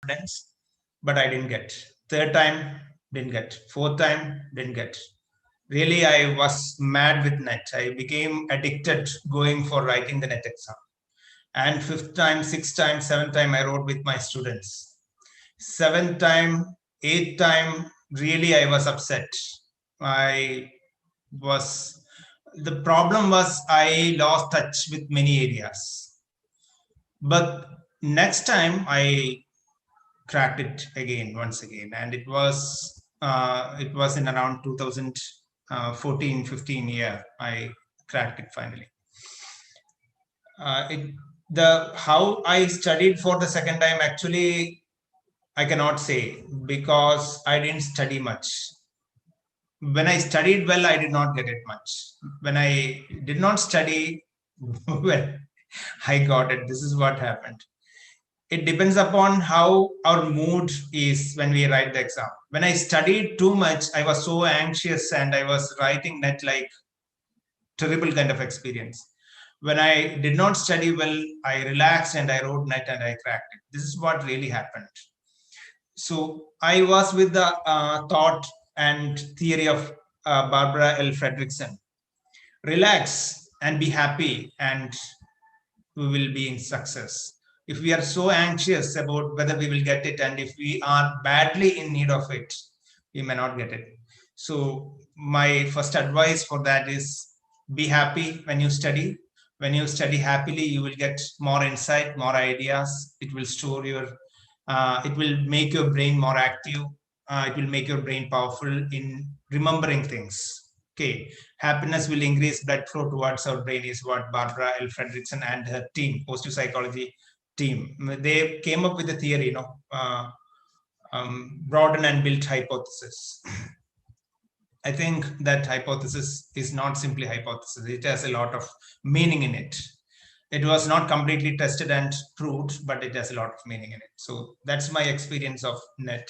confidence, but I didn't get. Third time, didn't get. Fourth time, didn't get. Really, I was mad with net. I became addicted going for writing the net exam. And fifth time, sixth time, seventh time, I wrote with my students. Seventh time, eighth time, really, I was upset. I was, the problem was I lost touch with many areas. But next time I cracked it again, once again, and it was in around 2014, 15 year I cracked it finally. The how I studied for the second time, actually I cannot say, because I didn't study much. When I studied well, I did not get it much. When I did not study well, I got it. This is what happened. It depends upon how our mood is when we write the exam. When I studied too much, I was so anxious and I was writing that like terrible kind of experience. When I did not study well, I relaxed and I wrote net and I cracked it. This is what really happened. So I was with the thought and theory of Barbara L. Fredrickson. Relax and be happy, and we will be in success. If we are so anxious about whether we will get it, and if we are badly in need of it, we may not get it. So my first advice for that is be happy when you study. When you study happily, you will get more insight, more ideas. It will store your, it will make your brain more active. It will make your brain powerful in remembering things. Okay, happiness will increase blood flow towards our brain is what Barbara L. Fredrickson and her team, positive psychology team, they came up with a theory, broaden and built hypothesis. I think that hypothesis is not simply hypothesis. It has a lot of meaning in it. It was not completely tested and proved, but it has a lot of meaning in it. So that's my experience of net.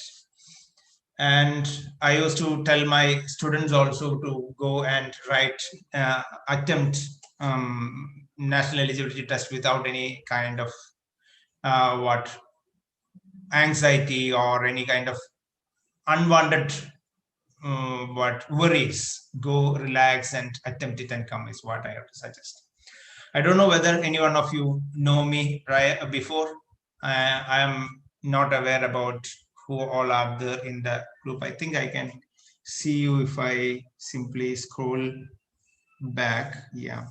And I used to tell my students also to go and write, attempt national eligibility test without any kind of anxiety or any kind of unwanted worries. Go relax and attempt it and come is what I have to suggest. I don't know whether any one of you know me right before. I am not aware about who all are there in the group. I think I can see you if I simply scroll back. Yeah.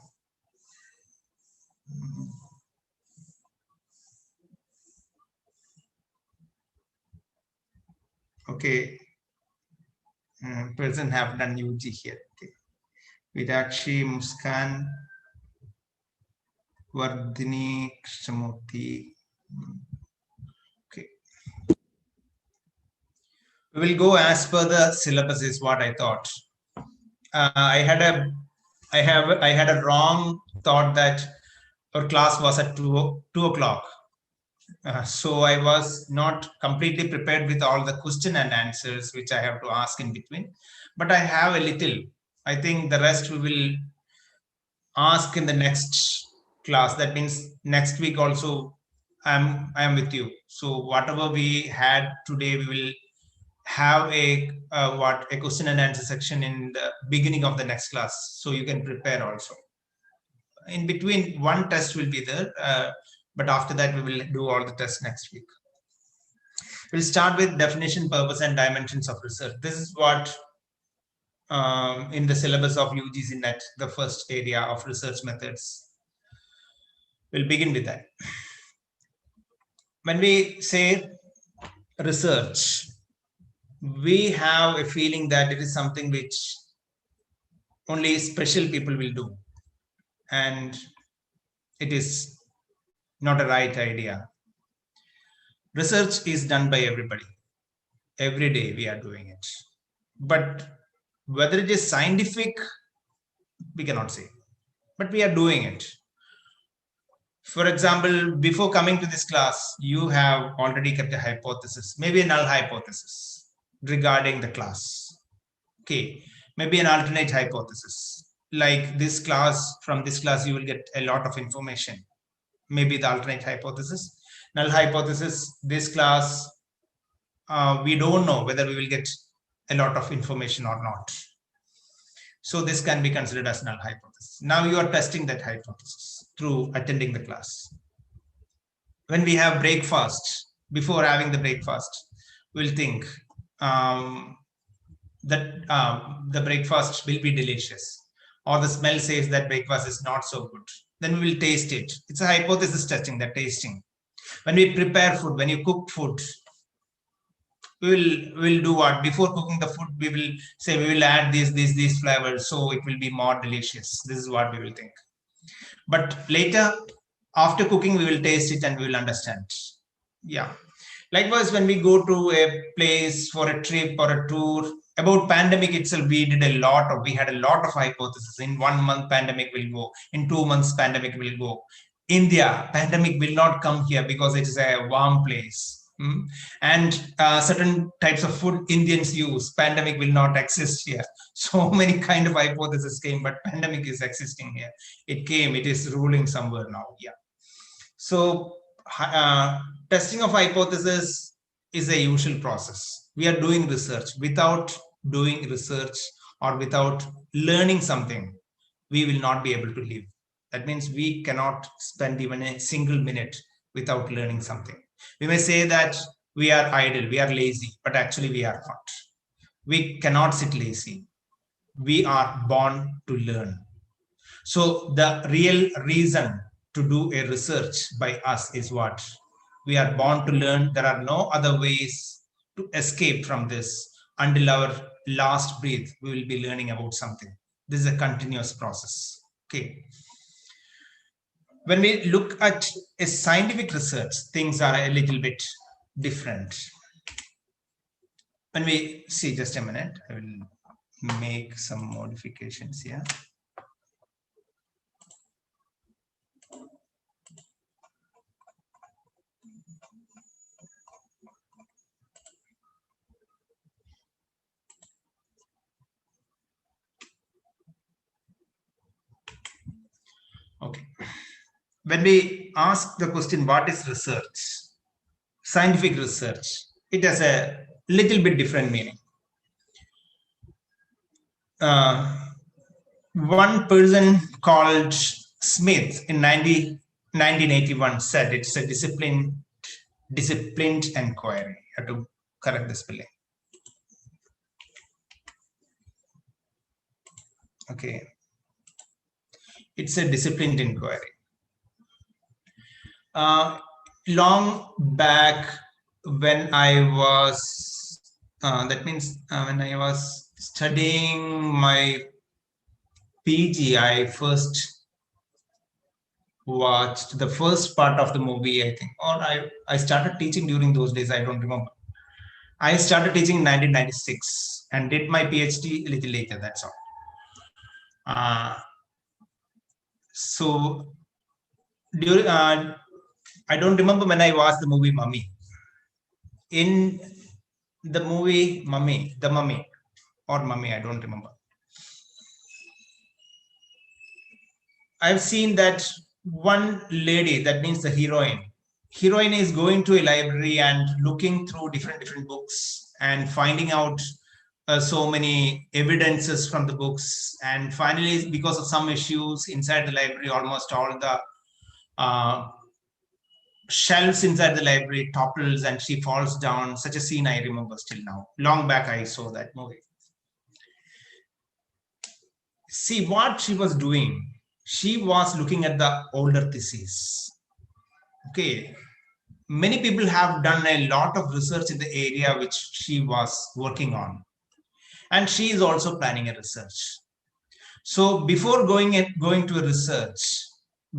Okay. Person have done UG here. Okay. Vidakshi, Muskan, Vardhini, Krishnamurthy. Okay. We will go as per the syllabus is what I thought. I had a wrong thought that our class was at 2 o'clock. So I was not completely prepared with all the question and answers which I have to ask in between, but I have a little. I think the rest we will ask in the next class. That means next week also I am with you. So whatever we had today, we will have a question and answer section in the beginning of the next class, so you can prepare also. In between, one test will be there, but after that we will do all the tests next week. We'll start with definition, purpose, and dimensions of research. This is what in the syllabus of UGC NET, the first area of research methods. We'll begin with that. When we say research, we have a feeling that it is something which only special people will do, and it is not a right idea. Research is done by everybody. Every day we are doing it, but whether it is scientific, we cannot say, but we are doing it. For example, before coming to this class, you have already kept a hypothesis, maybe a null hypothesis regarding the class. Okay, maybe an alternate hypothesis. Like this class, from this class, you will get a lot of information. Maybe the alternate hypothesis. Null hypothesis, this class, we don't know whether we will get a lot of information or not. So this can be considered as null hypothesis. Now you are testing that hypothesis through attending the class. When we have breakfast, before having the breakfast, we'll think that the breakfast will be delicious, or the smell says that breakfast is not so good. Then we will taste it. It's a hypothesis testing, that tasting. When we prepare food, when you cook food, we'll do what? Before cooking the food, we will say we will add these flavors, so it will be more delicious. This is what we will think. But later, after cooking, we will taste it and we will understand. Yeah. Likewise, when we go to a place for a trip or a tour, about pandemic itself, we had a lot of hypotheses. In 1 month, pandemic will go. In 2 months, pandemic will go. India, pandemic will not come here because it is a warm place. And certain types of food Indians use, pandemic will not exist here. So many kind of hypotheses came, but pandemic is existing here. It came, it is ruling somewhere now. Yeah. So testing of hypothesis is a usual process. We are doing research. Without doing research or without learning something, we will not be able to live. That means we cannot spend even a single minute without learning something. We may say that we are idle, we are lazy, but actually we are not. We cannot sit lazy. We are born to learn. So the real reason to do a research by us is what? We are born to learn. There are no other ways to escape from this. Until our last breath, we will be learning about something. This is a continuous process. Okay. When we look at a scientific research, things are a little bit different. When we see, just a minute, I will make some modifications here. Okay. When we ask the question, what is research? Scientific research, it has a little bit different meaning. One person called Smith in 1981 said it's a disciplined inquiry. I have to correct the spelling. Okay. It's a disciplined inquiry. Long back when I was, that means when I was studying my PG, I first watched the first part of the movie, I think, or I started teaching during those days. I don't remember. I started teaching in 1996 and did my PhD a little later. That's all. So during, I don't remember when I watched the movie Mummy. In the movie Mummy, the Mummy or Mummy, I don't remember. I've seen that one lady, that means the heroine is going to a library and looking through different books and finding out so many evidences from the books, and finally, because of some issues inside the library, almost all the shelves inside the library topples and she falls down. Such a scene I remember still now. Long back I saw that movie. See what she was doing. She was looking at the older theses. Okay. Many people have done a lot of research in the area which she was working on. And she is also planning a research. So before going to a research,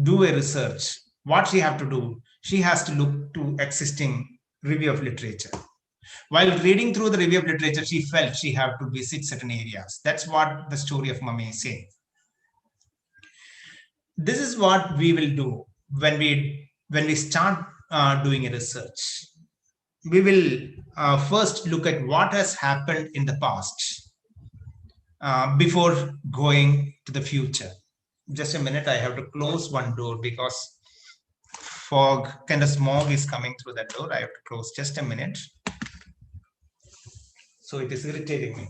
do a research, what she have to do? She has to look to existing review of literature. While reading through the review of literature, she felt she had to visit certain areas. That's what the story of Mummy is saying. This is what we will do when we start doing a research. We will first look at what has happened in the past before going to the future. Just a minute, I have to close one door because fog, kind of smog is coming through that door. I have to close just a minute. So it is irritating me.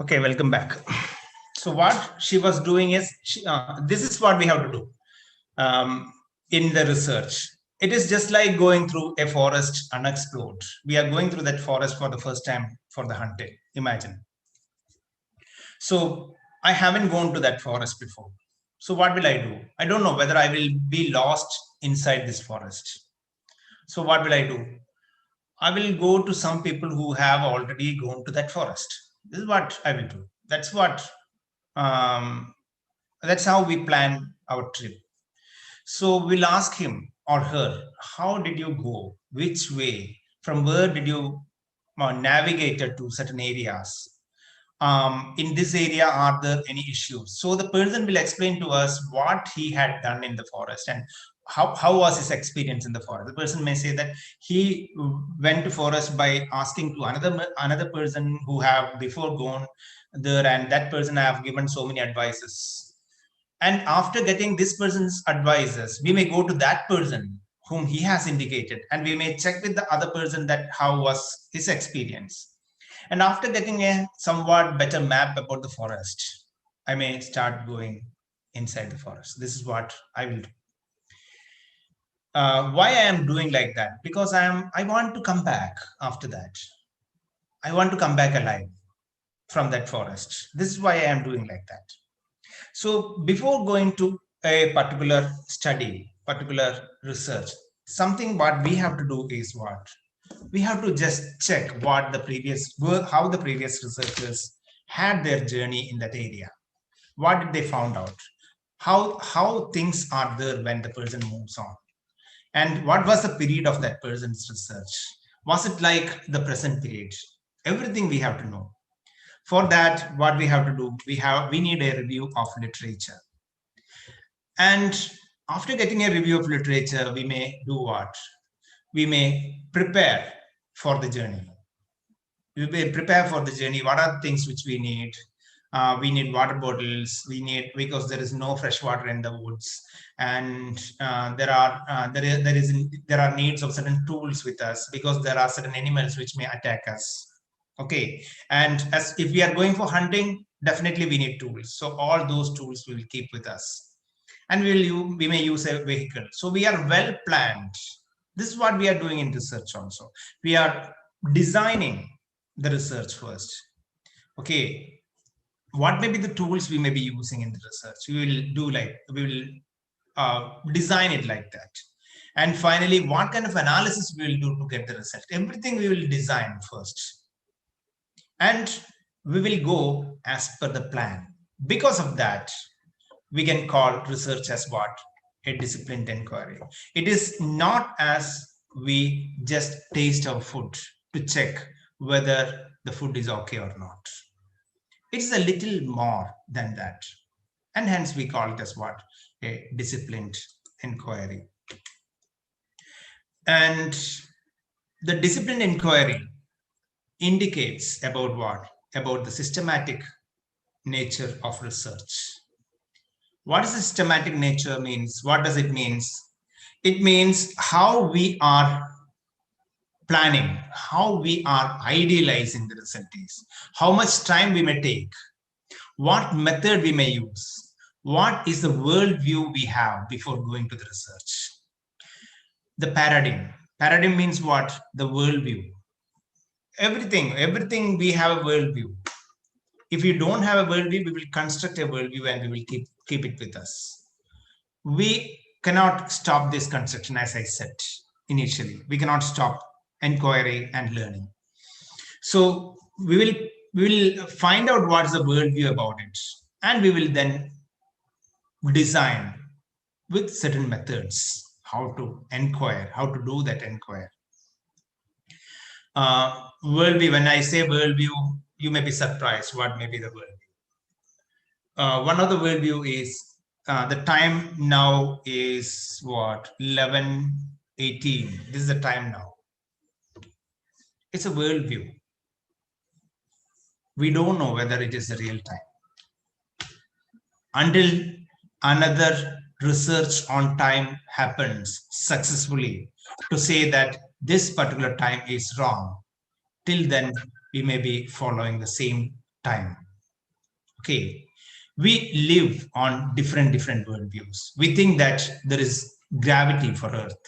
Okay, welcome back. So what she was doing is, this is what we have to do in the research. It is just like going through a forest unexplored. We are going through that forest for the first time for the hunting, imagine. So I haven't gone to that forest before. So what will I do? I don't know whether I will be lost inside this forest. So what will I do? I will go to some people who have already gone to that forest. This is what I will do. Um, that's how we plan our trip. So we'll ask him or her, how did you go? Which way? From where did you navigate to certain areas? In this area, are there any issues? So the person will explain to us what he had done in the forest and how was his experience in the forest. The person may say that he went to forest by asking to another person who have before gone there, and that person have given so many advices. And after getting this person's advices, we may go to that person whom he has indicated, and we may check with the other person that how was his experience. And after getting a somewhat better map about the forest, I may start going inside the forest. This is what I will do. Why I am doing like that? Because I want to come back after that. I want to come back alive from that forest. This is why I am doing like that. So before going to a particular study, particular research, something what we have to do is what? We have to just check what the previous work, how the previous researchers had their journey in that area. What did they found out? How things are there when the person moves on? And what was the period of that person's research? Was it like the present period? Everything we have to know. For that, what we have to do, we need a review of literature. And after getting a review of literature, we may do what? We may prepare for the journey. We may prepare for the journey. What are things which we need? We need water bottles. We need, because there is no fresh water in the woods, and there are needs of certain tools with us because there are certain animals which may attack us. Okay, and as if we are going for hunting, definitely we need tools. So all those tools we will keep with us, and we may use a vehicle. So we are well planned. This is what we are doing in research also. We are designing the research first. Okay, what may be the tools we may be using in the research? We will design it like that. And finally, what kind of analysis we will do to get the result? Everything we will design first. And we will go as per the plan. Because of that, we can call research as what? A disciplined inquiry. It is not as we just taste our food to check whether the food is okay or not. It's a little more than that. And hence we call it as what? A disciplined inquiry. And the disciplined inquiry indicates about what? About the systematic nature of research. What does systematic nature means? What does it means? It means how we are planning, how we are idealizing the result is, how much time we may take, what method we may use, what is the worldview we have before going to the research. The paradigm. Paradigm means what? The worldview. Everything we have a worldview. If we don't have a worldview, we will construct a worldview and we will keep it with us. We cannot stop this construction, as I said initially. We cannot stop inquiry and learning. So we will find out what's the worldview about it, and we will then design with certain methods how to inquire, how to do that inquiry. Worldview, when I say worldview, you may be surprised what may be the worldview. One of the worldview is the time now is what, 11:18. This is the time now. It's a worldview. We don't know whether it is the real time until another research on time happens successfully to say that this particular time is wrong. Till then, we may be following the same time. Okay, we live on different worldviews. We think that there is gravity for Earth.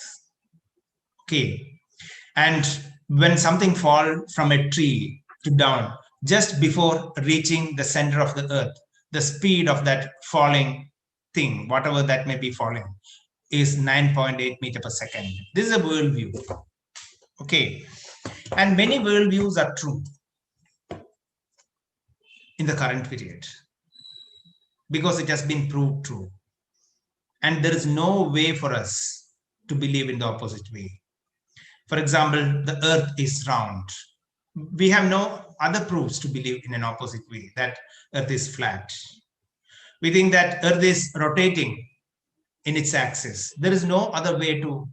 Okay, and when something falls from a tree to down, just before reaching the center of the Earth, the speed of that falling thing, whatever that may be falling, is 9.8 meter per second. This is a worldview. Okay, and many worldviews are true in the current period because it has been proved true. And there is no way for us to believe in the opposite way. For example, the earth is round. We have no other proofs to believe in an opposite way, that earth is flat. We think that earth is rotating in its axis. There is no other way to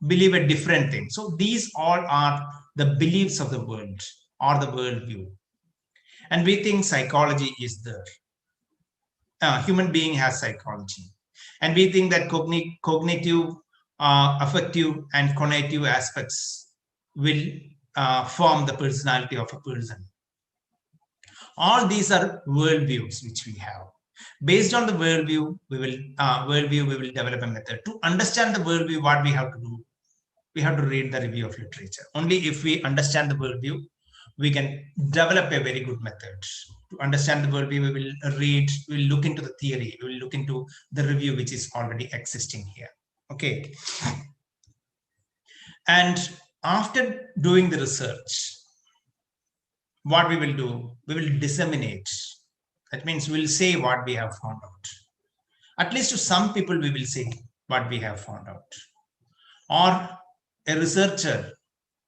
believe a different thing. So these all are the beliefs of the world or the worldview. And we think psychology is there. Human being has psychology. And we think that cognitive, affective, and cognitive aspects will form the personality of a person. All these are worldviews which we have. Based on the worldview, we will develop a method. To understand the worldview, what we have to do? We have to read the review of literature. Only if we understand the worldview, we can develop a very good method. To understand the worldview, we will read, we will look into the theory, we will look into the review which is already existing here. Okay. And after doing the research, what we will do, we will disseminate. That means we'll say what we have found out. At least to some people, we will say what we have found out. Or a researcher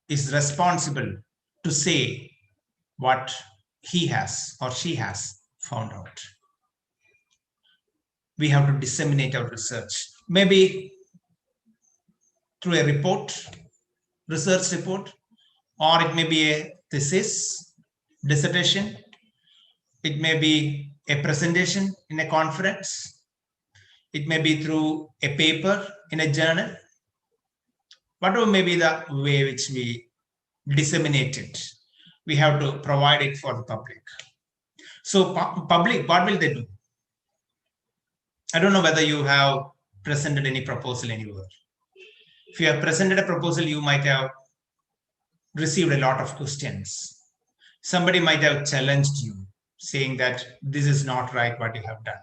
is responsible to say what he has or she has found out. We have to disseminate our research, maybe through a report, research report, or it may be a thesis, dissertation. It may be a presentation in a conference. It may be through a paper in a journal. Whatever may be the way which we disseminate it, we have to provide it for the public. So public, what will they do? I don't know whether you have presented any proposal anywhere. If you have presented a proposal, you might have received a lot of questions. Somebody might have challenged you, saying that this is not right what you have done.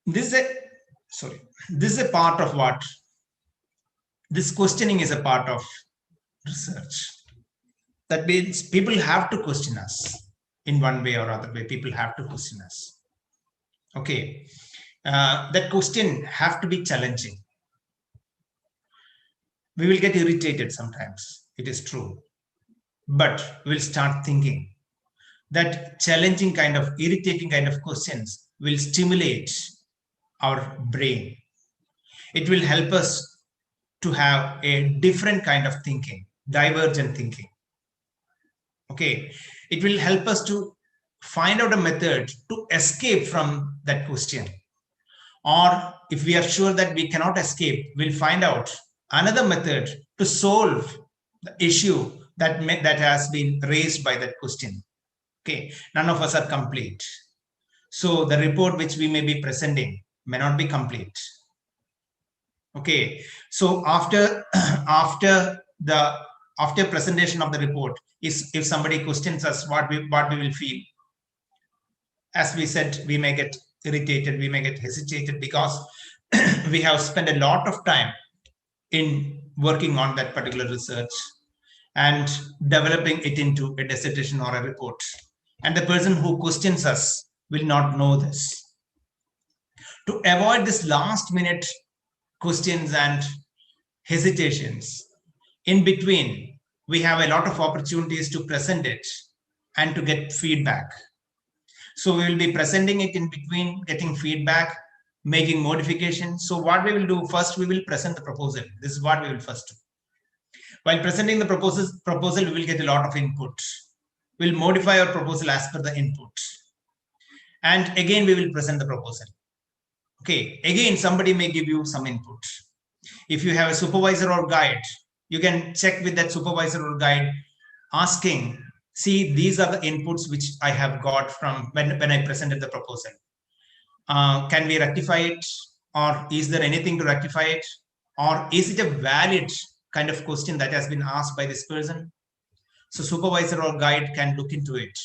This is a part of what? This questioning is a part of research. That means people have to question us in one way or other way. People have to question us. Okay. That question have to be challenging. We will get irritated sometimes. It is true. But we'll start thinking that challenging kind of, irritating kind of questions will stimulate our brain. It will help us to have a different kind of thinking, divergent thinking. Okay, it will help us to find out a method to escape from that question. Or if we are sure that we cannot escape, we'll find out another method to solve the issue that has been raised by that question. Okay, none of us are complete. So the report which we may be presenting may not be complete. Okay, so after presentation of the report, if somebody questions us, what we will feel. As we said, we may get irritated, we may get hesitated because we have spent a lot of time in working on that particular research and developing it into a dissertation or a report. And the person who questions us will not know this. To avoid this last minute questions and hesitations. In between, we have a lot of opportunities to present it and to get feedback. So we will be presenting it in between, getting feedback, making modifications. So what we will do first, we will present the proposal. This is what we will first do. While presenting the proposal, we will get a lot of input. We'll modify our proposal as per the input. And again, we will present the proposal. Okay, again, somebody may give you some input. If you have a supervisor or guide, you can check with that supervisor or guide asking, see, these are the inputs which I have got from when I presented the proposal. Can we rectify it? Or is there anything to rectify it? Or is it a valid kind of question that has been asked by this person? So supervisor or guide can look into it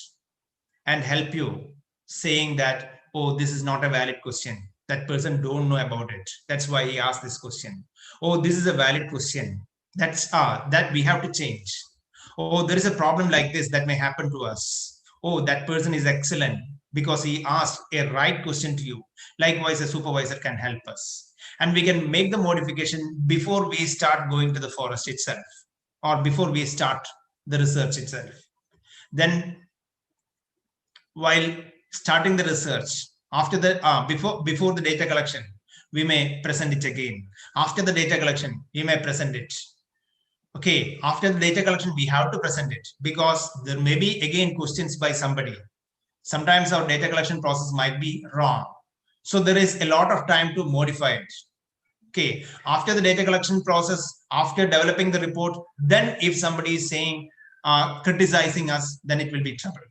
and help you, saying that, oh, this is not a valid question. That person don't know about it. That's why he asked this question. Oh, this is a valid question. That we have to change. Oh, there is a problem like this that may happen to us. Oh, that person is excellent because he asked a right question to you. Likewise, a supervisor can help us. And we can make the modification before we start going to the forest itself or before we start the research itself. Then while starting the research, after the before the data collection, we may present it again. After the data collection, we may present it. Okay, after the data collection, we have to present it because there may be again questions by somebody. Sometimes our data collection process might be wrong. So there is a lot of time to modify it. Okay, after the data collection process, after developing the report, then if somebody is saying, criticizing us, then it will be trouble.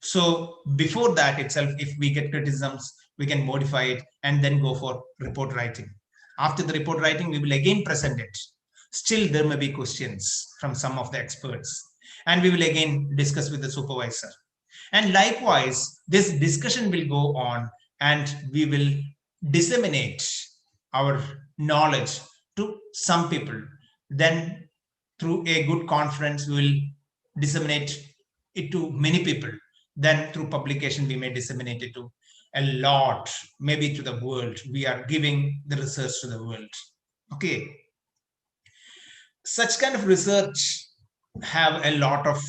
So before that itself, if we get criticisms, we can modify it and then go for report writing. After the report writing, we will again present it. Still, there may be questions from some of the experts, and we will again discuss with the supervisor. And likewise, this discussion will go on, and we will disseminate our knowledge to some people. Then, through a good conference, we will disseminate it to many people. Then, through publication, we may disseminate it to a lot, maybe to the world. We are giving the research to the world. Okay. Such kind of research have a lot of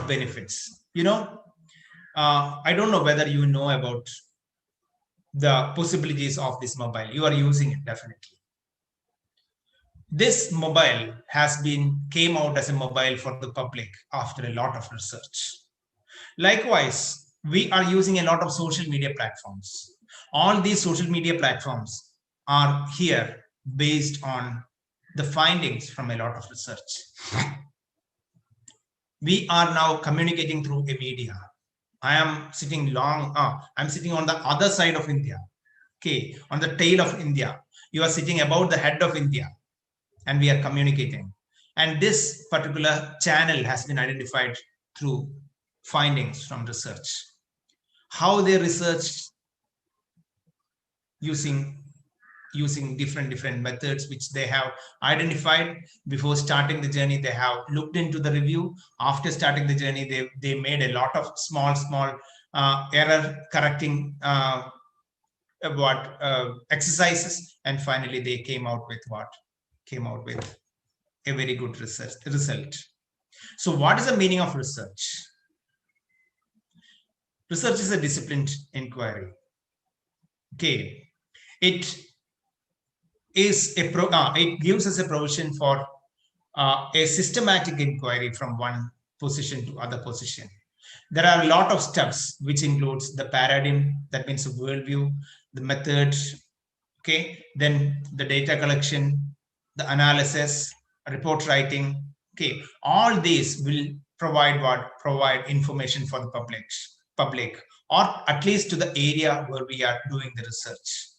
benefits. I don't know whether you know about the possibilities of this mobile. You are using it definitely. This mobile came out as a mobile for the public after a lot of research. Likewise, we are using a lot of social media platforms. All these social media platforms are here based on the findings from a lot of research. We are now communicating through a media. I'm sitting on the other side of India. Okay, on the tail of India. You are sitting above the head of India, and we are communicating. And this particular channel has been identified through findings from research. How they researched using different methods which they have identified before starting the journey. They have looked into the review. After starting the journey, they made a lot of small error correcting exercises, and finally they came out with a very good result. So what is the meaning of research? Research is a disciplined inquiry. Okay, it gives us a provision for a systematic inquiry from one position to other position. There are a lot of steps, which includes the paradigm, that means the worldview, the method, okay, then the data collection, the analysis, report writing. Okay, all these will provide information for the public, or at least to the area where we are doing the research.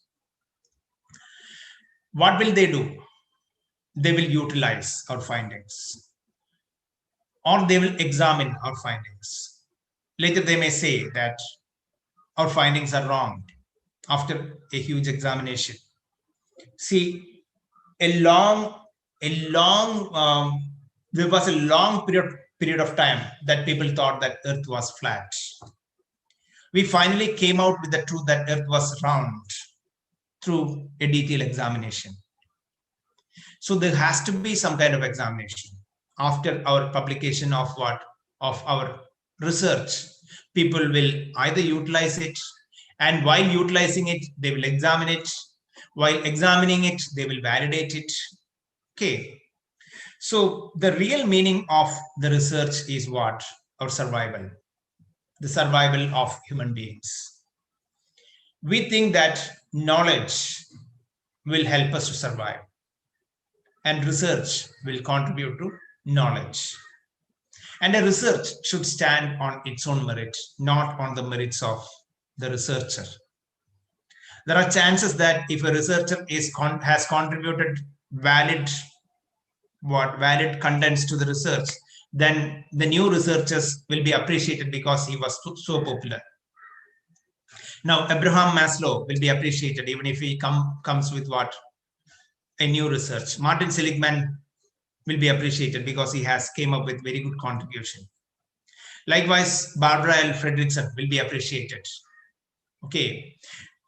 What will they do? They will utilize our findings, or they will examine our findings. Later, they may say that our findings are wrong after a huge examination. See, there was a long period of time that people thought that Earth was flat. We finally came out with the truth that Earth was round. through a detailed examination. So there has to be some kind of examination after our publication of what? Of our research. People will either utilize it, and while utilizing it, they will examine it. While examining it, they will validate it. Okay. So the real meaning of the research is what? Our survival, the survival of human beings. We think that knowledge will help us to survive, and research will contribute to knowledge. And a research should stand on its own merit, not on the merits of the researcher. There are chances that if a researcher has contributed valid contents to the research, then the new researchers will be appreciated because he was so popular. Now, Abraham Maslow will be appreciated even if he comes with what? A new research. Martin Seligman will be appreciated because he has came up with very good contribution. Likewise, Barbara L. Fredrickson will be appreciated. Okay.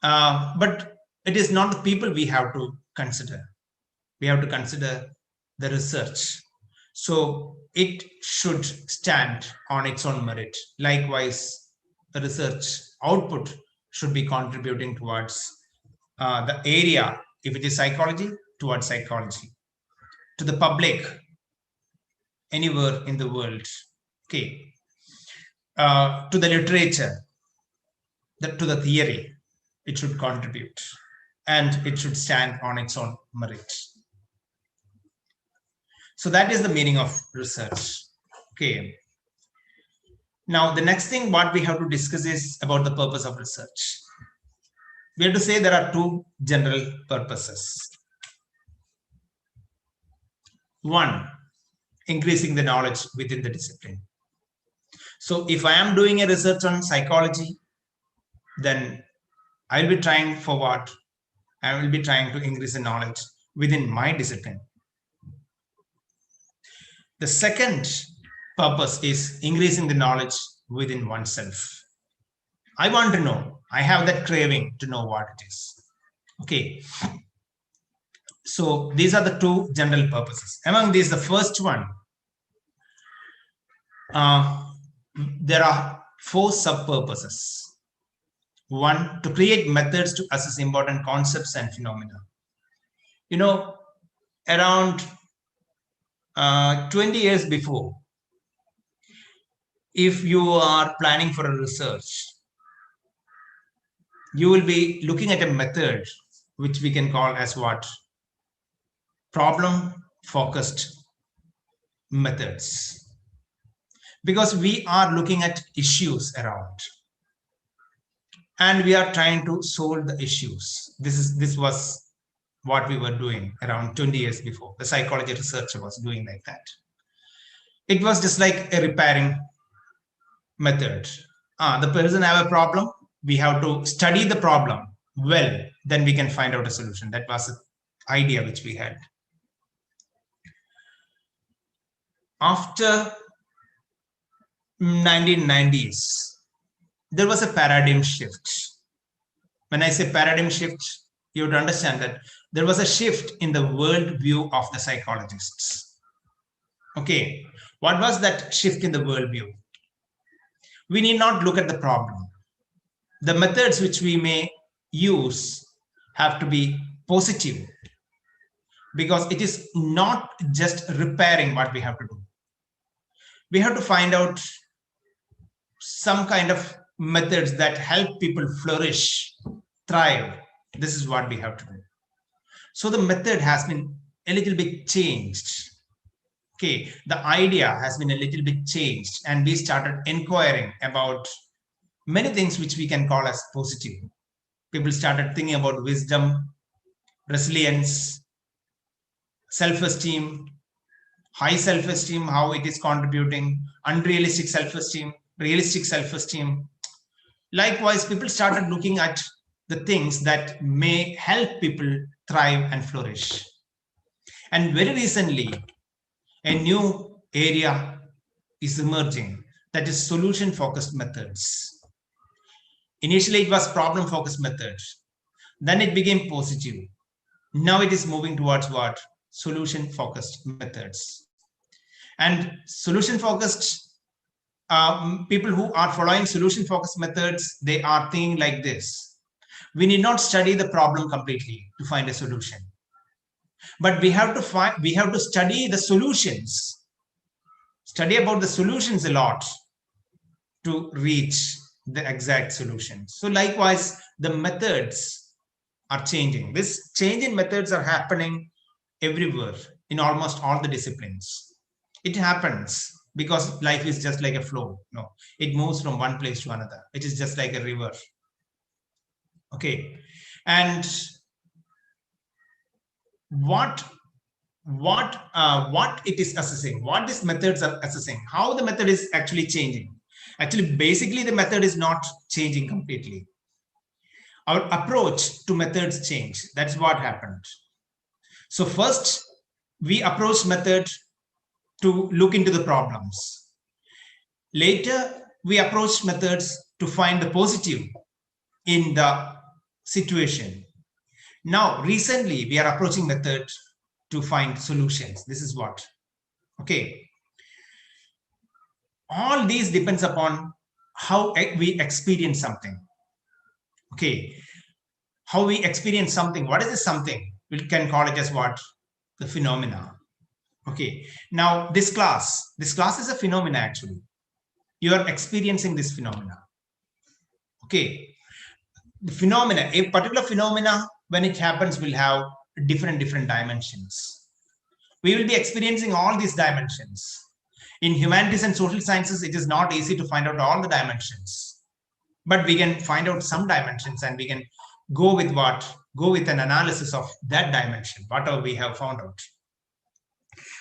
But it is not the people we have to consider. We have to consider the research. So it should stand on its own merit. Likewise, the research output should be contributing towards the area, if it is psychology, towards psychology, to the public, anywhere in the world. Okay. To the literature, to the theory, it should contribute, and it should stand on its own merit. So that is the meaning of research. Okay. Now, the next thing what we have to discuss is about the purpose of research. We have to say there are two general purposes. One, increasing the knowledge within the discipline. So if I am doing a research on psychology, then I will be trying for what? I will be trying to increase the knowledge within my discipline. The second purpose is increasing the knowledge within oneself. I want to know. I have that craving to know what it is. Okay. So these are the two general purposes. Among these, the first one, there are 4 sub-purposes. One, to create methods to assess important concepts and phenomena. You know, around 20 years before, if you are planning for a research, you will be looking at a method which we can call as what? Problem-focused methods. Because we are looking at issues around, and we are trying to solve the issues. This was what we were doing around 20 years before. The psychology researcher was doing like that. It was just like a repairing method. The person have a problem. We have to study the problem well, then we can find out a solution. That was the idea which we had. After 1990s, there was a paradigm shift. When I say paradigm shift, you have to understand that there was a shift in the worldview of the psychologists. Okay, what was that shift in the worldview? We need not look at the problem. The methods which we may use have to be positive, because it is not just repairing what we have to do. We have to find out some kind of methods that help people flourish, thrive. This is what we have to do. So the method has been a little bit changed. Okay, the idea has been a little bit changed, and we started inquiring about many things which we can call as positive. People started thinking about wisdom, resilience, self-esteem, high self-esteem, how it is contributing, unrealistic self-esteem, realistic self-esteem. Likewise, people started looking at the things that may help people thrive and flourish. And very recently, a new area is emerging, that is solution-focused methods. Initially, it was problem-focused methods. Then it became positive. Now it is moving towards what? Solution focused methods. And solution focused people who are following solution focused methods, they are thinking like this. We need not study the problem completely to find a solution, but we have to study the solutions, study about the solutions a lot to reach the exact solution. So likewise, the methods are changing. This change in methods are happening everywhere in almost all the disciplines. It happens because life is just like a flow. No, it moves from one place to another. It is just like a river. Okay, and what it is assessing, what these methods are assessing, how the method is actually changing. Actually, basically, the method is not changing completely. Our approach to methods change. That's what happened. So first, we approach method to look into the problems. Later, we approach methods to find the positive in the situation. Now, recently, we are approaching methods to find solutions. This is what. Okay. All these depends upon how we experience something. Okay. How we experience something. What is this something? We can call it as what? The phenomena. Okay. Now, this class is a phenomena actually. You are experiencing this phenomena. Okay. The phenomena, a particular phenomena, when it happens, will have different dimensions. We will be experiencing all these dimensions. In humanities and social sciences, it is not easy to find out all the dimensions, but we can find out some dimensions and we can go with what? Go with an analysis of that dimension, whatever we have found out.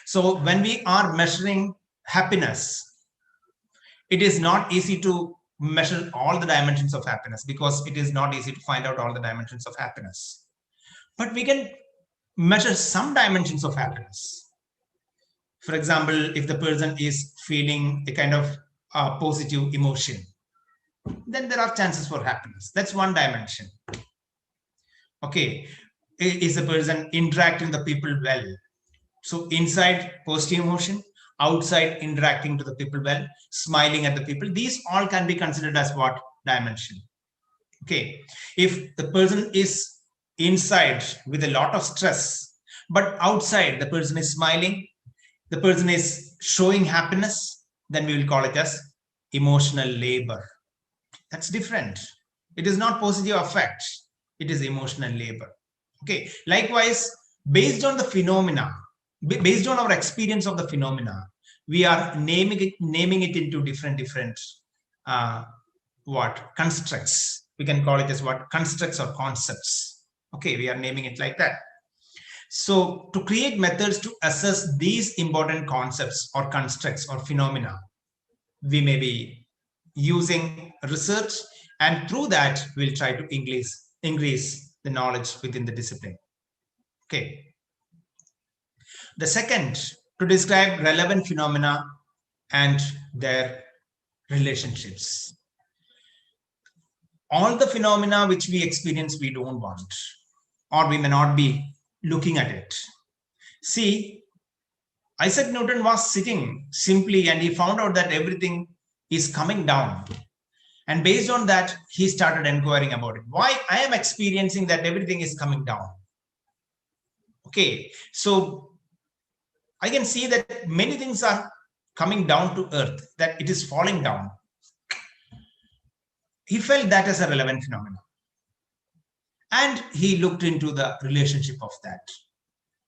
So when we are measuring happiness, it is not easy to measure all the dimensions of happiness because it is not easy to find out all the dimensions of happiness. But we can measure some dimensions of happiness. For example, if the person is feeling a kind of positive emotion, then there are chances for happiness. That's one dimension. Okay, is the person interacting with the people well? So inside, positive emotion, outside, interacting to the people well, smiling at the people. These all can be considered as what? Dimension. Okay, if the person is inside with a lot of stress, but outside the person is smiling, the person is showing happiness, then we will call it as emotional labor. That's different. It is not positive affect. It is emotional labor. Okay. Likewise, based on the phenomena, based on our experience of the phenomena, we are naming it into different what constructs. We can call it as what? Constructs or concepts. Okay, we are naming it like that. So to create methods to assess these important concepts or constructs or phenomena, we may be using research, and through that we'll try to increase the knowledge within the discipline. Okay. The second, to describe relevant phenomena and their relationships. All the phenomena which we experience, we don't want, or we may not be looking at it. See, Isaac Newton was sitting simply and he found out that everything is coming down. And based on that, he started inquiring about it. Why I am experiencing that everything is coming down? Okay, so I can see that many things are coming down to earth, that it is falling down. He felt that as a relevant phenomenon. And he looked into the relationship of that.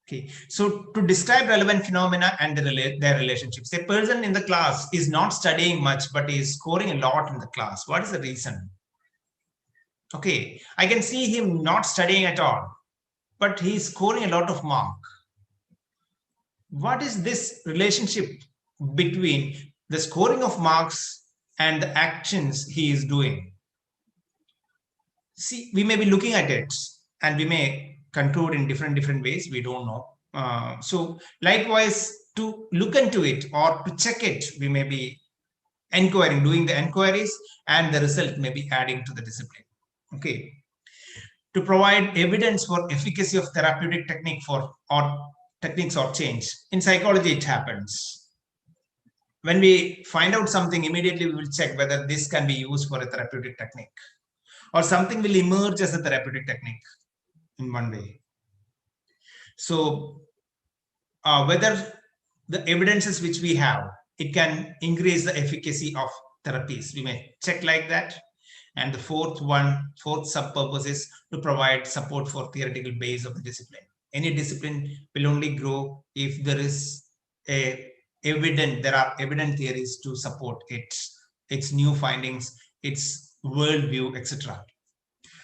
Okay, so to describe relevant phenomena and their relationships, a person in the class is not studying much, but is scoring a lot in the class. What is the reason? Okay, I can see him not studying at all, but he is scoring a lot of mark. What is this relationship between the scoring of marks and the actions he is doing? See, we may be looking at it and we may conclude in different ways. We don't know. So likewise, to look into it or to check it, we may be doing the inquiries, and the result may be adding to the discipline. Okay. to provide evidence for efficacy of therapeutic technique or techniques or change. In psychology, it happens. When we find out something, immediately we will check whether this can be used for a therapeutic technique, or something will emerge as a therapeutic technique in one way. So whether the evidences which we have, it can increase the efficacy of therapies, we may check like that. And the fourth sub-purpose is to provide support for theoretical base of the discipline. Any discipline will only grow if there is there are evident theories to support its new findings, its worldview, etc.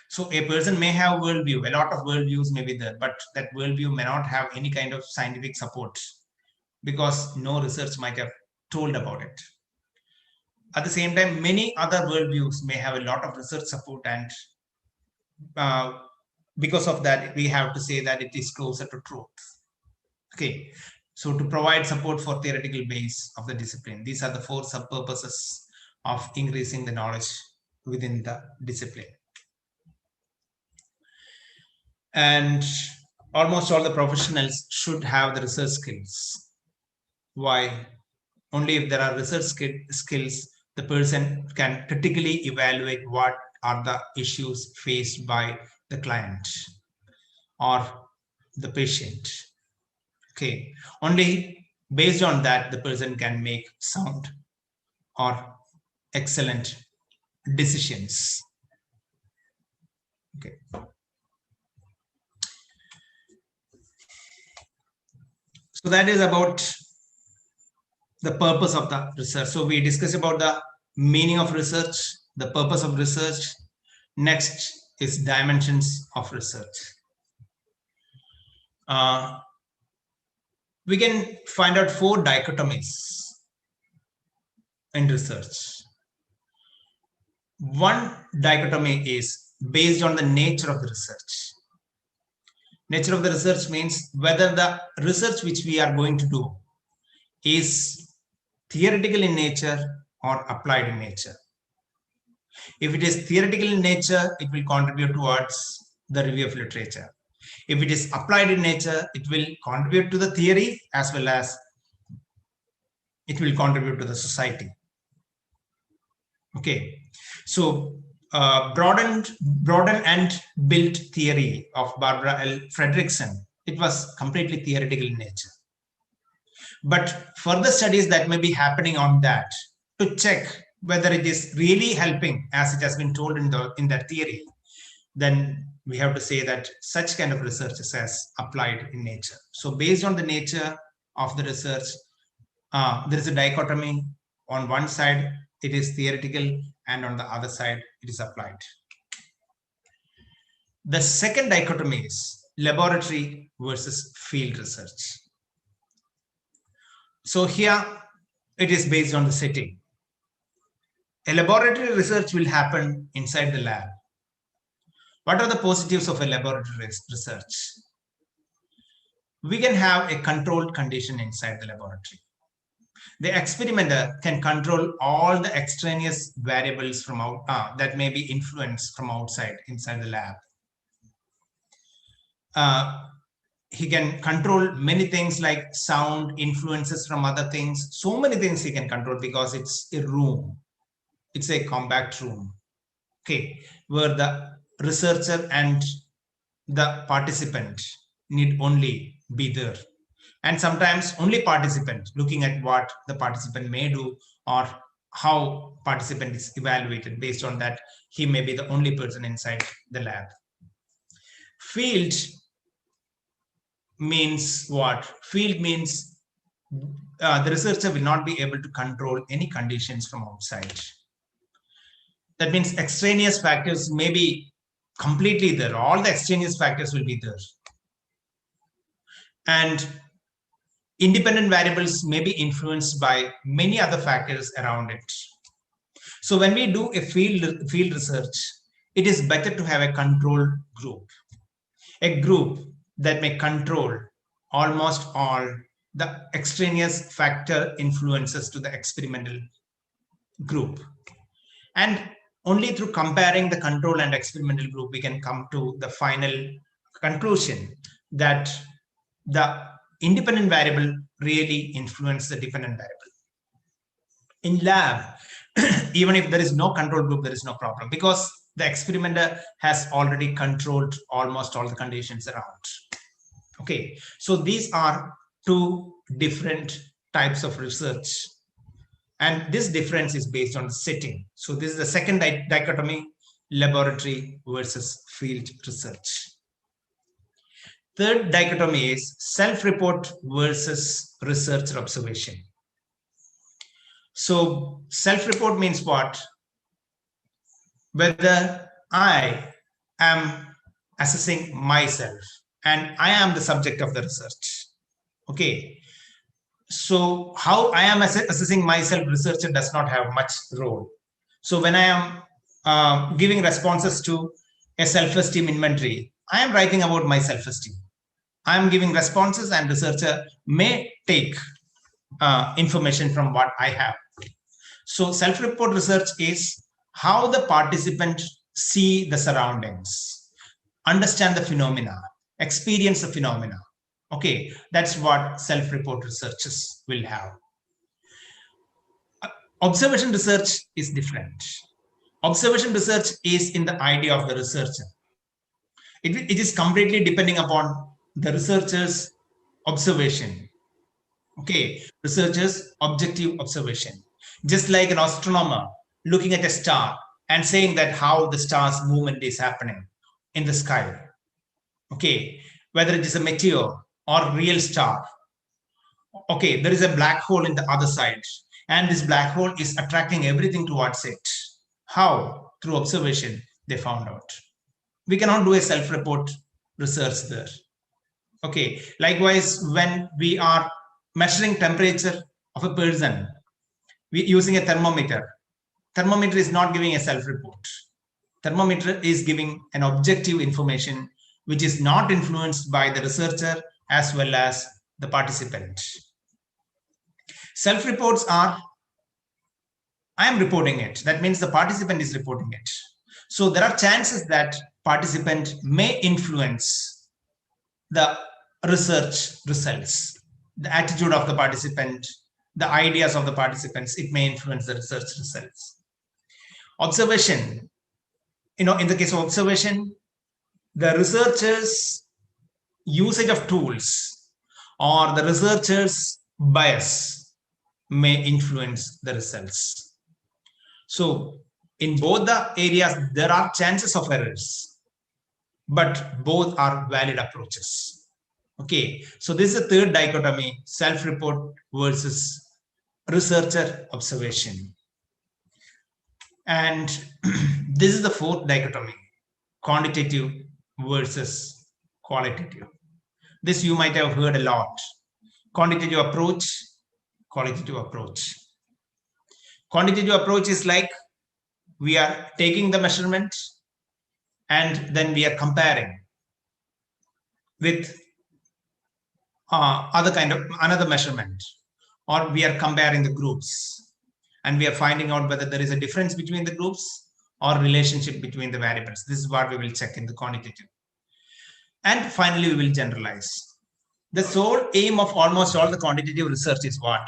So a person may have worldview, a lot of worldviews may be there, but that worldview may not have any kind of scientific support because no research might have told about it. At the same time, many other worldviews may have a lot of research support, and because of that, we have to say that it is closer to truth. Okay, so to provide support for theoretical base of the discipline, these are the four sub-purposes of increasing the knowledge within the discipline. And almost all the professionals should have the research skills. Why? Only if there are research skills, the person can critically evaluate what are the issues faced by the client or the patient. Okay, only based on that, the person can make sound or excellent decisions. Okay. So that is about the purpose of the research. So we discussed about the meaning of research, the purpose of research. Next is dimensions of research. We can find out 4 dichotomies in research. One dichotomy is based on the nature of the research. Nature of the research means whether the research which we are going to do is theoretical in nature or applied in nature. If it is theoretical in nature, it will contribute towards the review of literature. If it is applied in nature, it will contribute to the theory as well as it will contribute to the society. Okay, so broaden and built theory of Barbara L. Fredrickson, it was completely theoretical in nature. But further studies that may be happening on that to check whether it is really helping as it has been told in that theory, then we have to say that such kind of research is as applied in nature. So based on the nature of the research, there is a dichotomy. On one side, it is theoretical, and on the other side, it is applied. The second dichotomy is laboratory versus field research. So here, it is based on the setting. A laboratory research will happen inside the lab. What are the positives of a laboratory research? We can have a controlled condition inside the laboratory. The experimenter can control all the extraneous variables from that may be influenced from outside inside the lab. He can control many things like sound, influences from other things. So many things he can control because it's a room. It's a compact room. Okay, where the researcher and the participant need only be there. And sometimes only participant looking at what the participant may do or how participant is evaluated. Based on that, he may be the only person inside the lab. Field means what? Field means the researcher will not be able to control any conditions from outside. That means extraneous factors may be completely there. All the extraneous factors will be there. And independent variables may be influenced by many other factors around it. So when we do a field research, it is better to have a control group. A group that may control almost all the extraneous factor influences to the experimental group. And only through comparing the control and experimental group, we can come to the final conclusion that the independent variable really influence the dependent variable. In lab, even if there is no control group, there is no problem because the experimenter has already controlled almost all the conditions around. Okay, so these are two different types of research, and this difference is based on the setting. So this is the second dichotomy, laboratory versus field research. Third dichotomy is self-report versus researcher observation. So self-report means what? Whether I am assessing myself and I am the subject of the research. Okay. So how I am assessing myself, researcher does not have much role. So when I am giving responses to a self-esteem inventory, I am writing about my self-esteem. I am giving responses and researcher may take information from what I have. So self-report research is how the participant see the surroundings, understand the phenomena, experience the phenomena. Okay, that's what self-report researchers will have. Observation research is different. Observation research is in the idea of the researcher. It is completely depending upon the researcher's observation. Okay, researcher's objective observation. Just like an astronomer looking at a star and saying that how the star's movement is happening in the sky. Okay, whether it is a meteor or real star. Okay, there is a black hole in the other side, and this black hole is attracting everything towards it. How? Through observation, they found out. We cannot do a self-report research there. Okay, likewise, when we are measuring temperature of a person, we using a thermometer. Thermometer is not giving a self-report. Thermometer is giving an objective information which is not influenced by the researcher as well as the participant. Self-reports are, I am reporting it. That means the participant is reporting it. So there are chances that participant may influence the research results, the attitude of the participant, the ideas of the participants, it may influence the research results. Observation, in the case of observation, the researchers' usage of tools or the researchers' bias may influence the results. So in both the areas, there are chances of errors, but both are valid approaches. Okay, so this is the third dichotomy, self-report versus researcher observation. And this is the fourth dichotomy, quantitative versus qualitative. This you might have heard a lot. Quantitative approach, qualitative approach. Quantitative approach is like we are taking the measurement and then we are comparing with other kind of another measurement, or we are comparing the groups and we are finding out whether there is a difference between the groups or relationship between the variables. This is what we will check in the quantitative. And finally, we will generalize. The sole aim of almost all the quantitative research is what?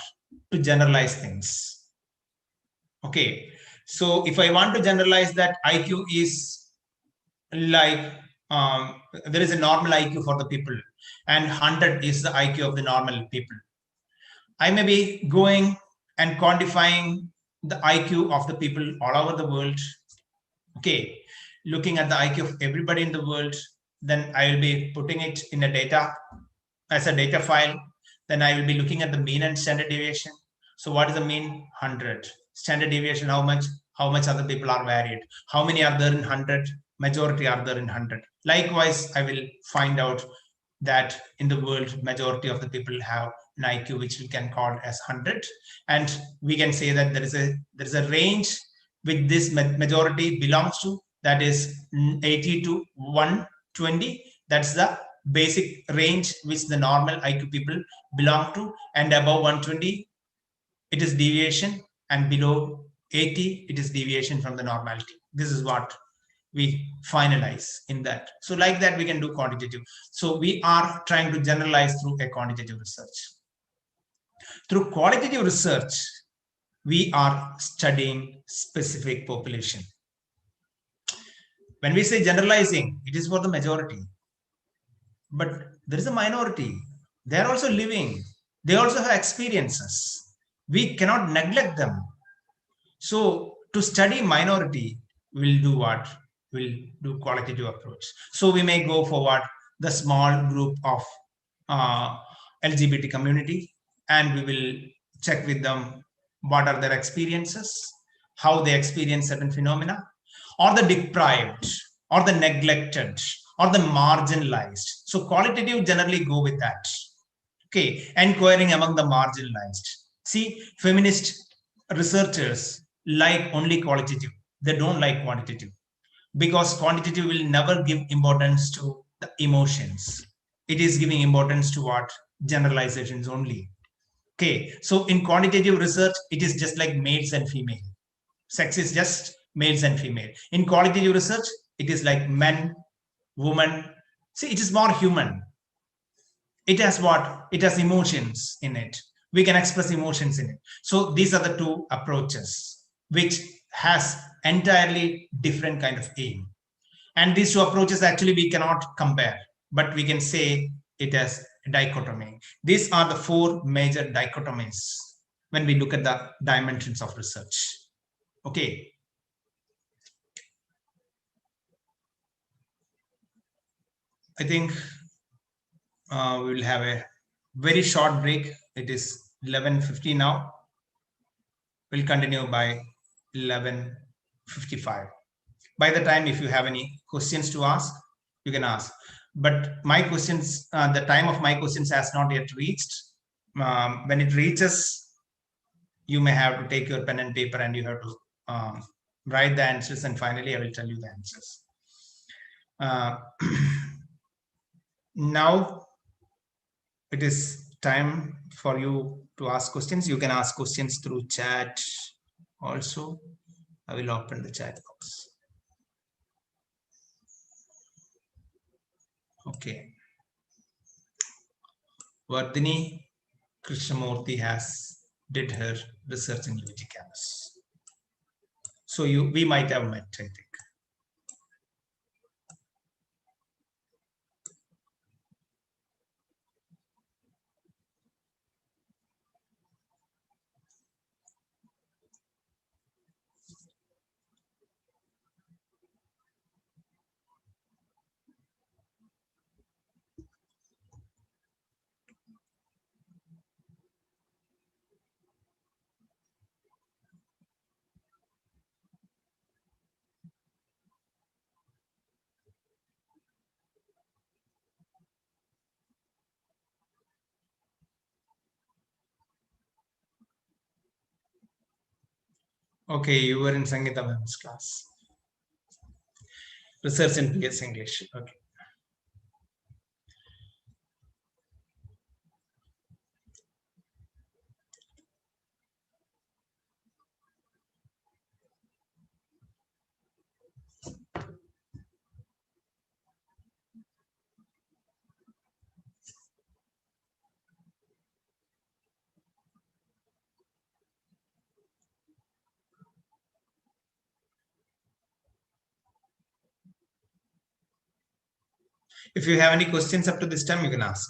To generalize things. Okay, so if I want to generalize that IQ is like, there is a normal IQ for the people and 100 is the IQ of the normal people. I may be going and quantifying the IQ of the people all over the world. Okay, looking at the IQ of everybody in the world, then I will be putting it in a data as a data file. Then I will be looking at the mean and standard deviation. So what is the mean? 100. Standard deviation, how much? How much other people are varied? How many are there in 100? Majority are there in 100. Likewise, I will find out that in the world, majority of the people have an IQ which we can call as 100, and we can say that there is a range which this majority belongs to, that is 80 to 120. That's the basic range which the normal IQ people belong to, and above 120 it is deviation and below 80, it is deviation from the normality. This is what we finalize in that. So like that, we can do quantitative. So we are trying to generalize through a quantitative research. Through qualitative research, we are studying specific population. When we say generalizing, it is for the majority. But there is a minority. They are also living. They also have experiences. We cannot neglect them. So to study minority, we'll do what? We'll do qualitative approach. So we may go for what? The small group of LGBT community, and we will check with them what are their experiences, how they experience certain phenomena, or the deprived, or the neglected, or the marginalized. So qualitative generally go with that. Okay, inquiring among the marginalized. See, feminist researchers like only qualitative. They don't like quantitative because quantitative will never give importance to the emotions. It is giving importance to what? Generalizations only. Okay, so in quantitative research, it is just like males and female. Sex is just males and female. In qualitative research, it is like men, women. See, it is more human. It has what? It has emotions in it. We can express emotions in it. So these are the two approaches which has entirely different kind of aim. And these two approaches actually we cannot compare, but we can say it as dichotomy. These are the four major dichotomies when we look at the dimensions of research. Okay. I think we will have a very short break. It is 11:50 now. We'll continue by 11:55. By the time, if you have any questions to ask, you can ask. But my questions, the time of my questions has not yet reached. When it reaches, you may have to take your pen and paper and you have to write the answers, and finally I will tell you the answers. Now it is time for you to ask questions. You can ask questions through chat also. I will open the chat box. Okay. Vardhini Krishnamurthy has did her research in UG campus. So we might have met, I think. Okay, you were in Sangeeta Ma'am's class. Research in PS English. Okay. If you have any questions up to this time, you can ask.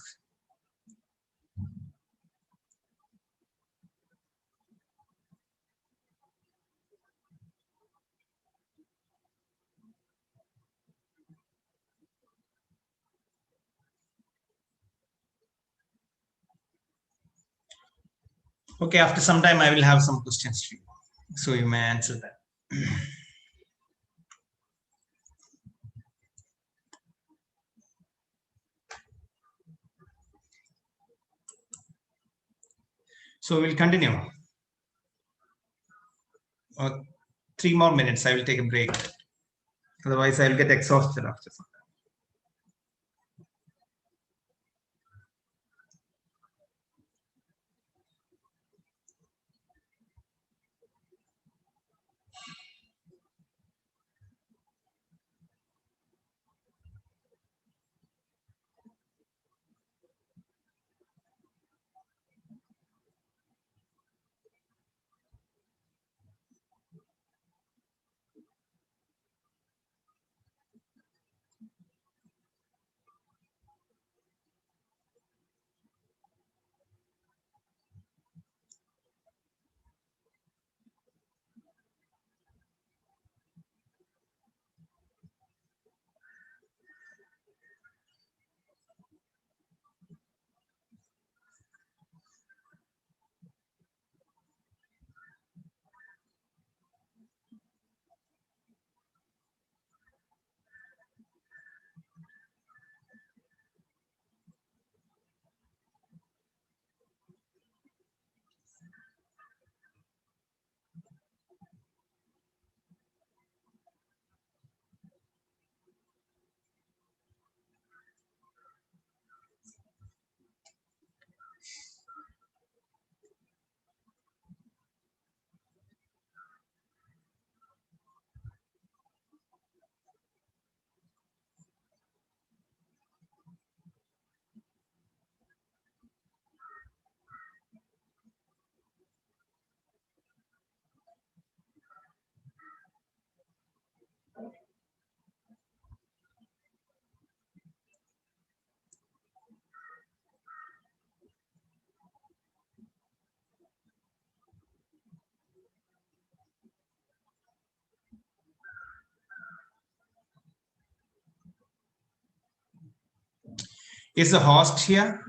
Okay, after some time, I will have some questions to you. So you may answer that. So we'll continue. 3 more minutes. I will take a break. Otherwise, I will get exhausted after some time. Is the host here?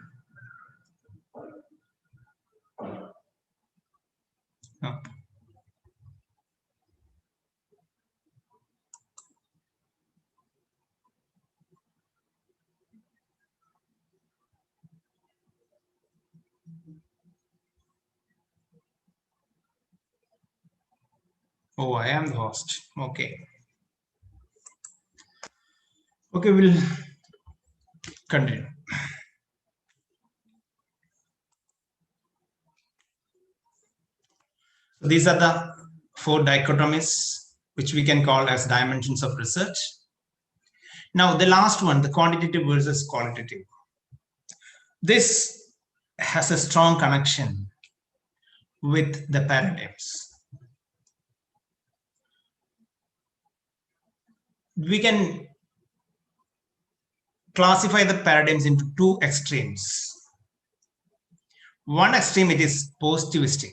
No. Oh, I am the host. Okay. Okay, we'll continue. These are the four dichotomies which we can call as dimensions of research. Now, the last one, the quantitative versus qualitative. This has a strong connection with the paradigms. We can classify the paradigms into two extremes. One extreme, it is positivistic,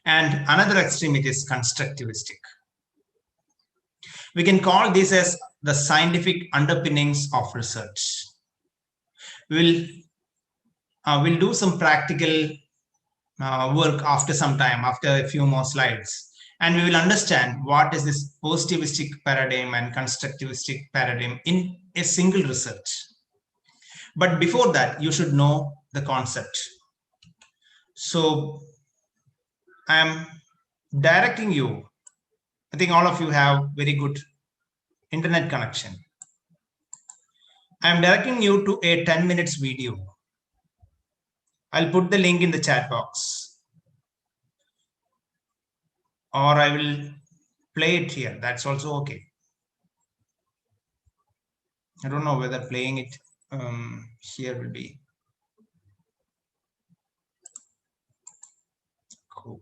and another extreme, it is constructivistic. We can call this as the scientific underpinnings of research. We'll do some practical work after some time, after a few more slides, and we will understand what is this positivistic paradigm and constructivistic paradigm in a single research. But before that, you should know the concept. So I am directing you. I think all of you have very good internet connection. I am directing you to a 10 minutes video. I'll put the link in the chat box, or I will play it here. That's also okay. I don't know whether playing it here will be cool.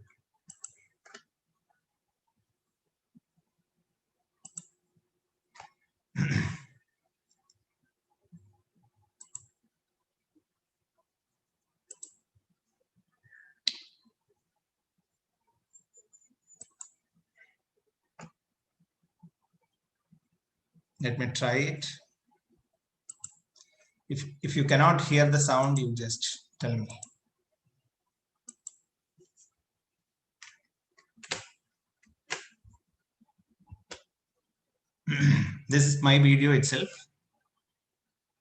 Let me try it. If you cannot hear the sound, you just tell me. This is my video itself.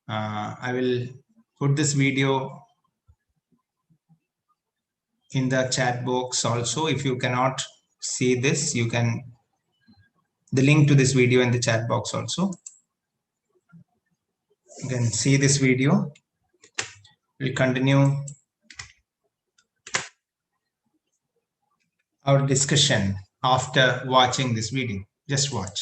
I will put this video in the chat box also. If you cannot see this, you can the link to this video in the chat box also. You can see this video. We'll continue our discussion after watching this video. Just watch.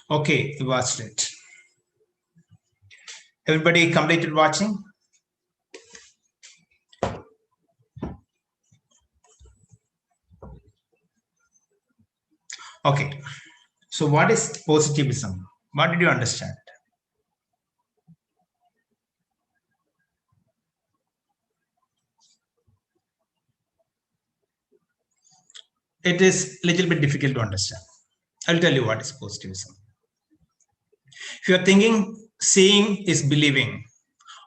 Okay, you watched it. Everybody completed watching? Okay. So what is positivism? What did you understand? It is a little bit difficult to understand. I'll tell you what is positivism. If you're thinking seeing is believing,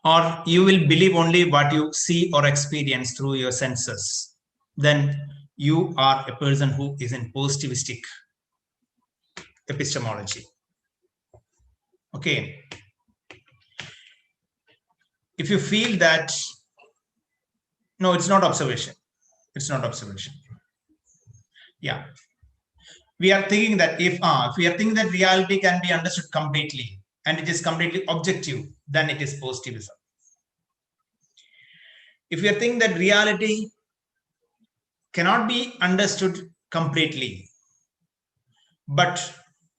or you will believe only what you see or experience through your senses, then you are a person who is in positivistic epistemology. Okay. If you feel that, no, it's not observation. It's not observation. Yeah. We are thinking that if we are thinking that reality can be understood completely and it is completely objective, then it is positivism. If we are thinking that reality cannot be understood completely, but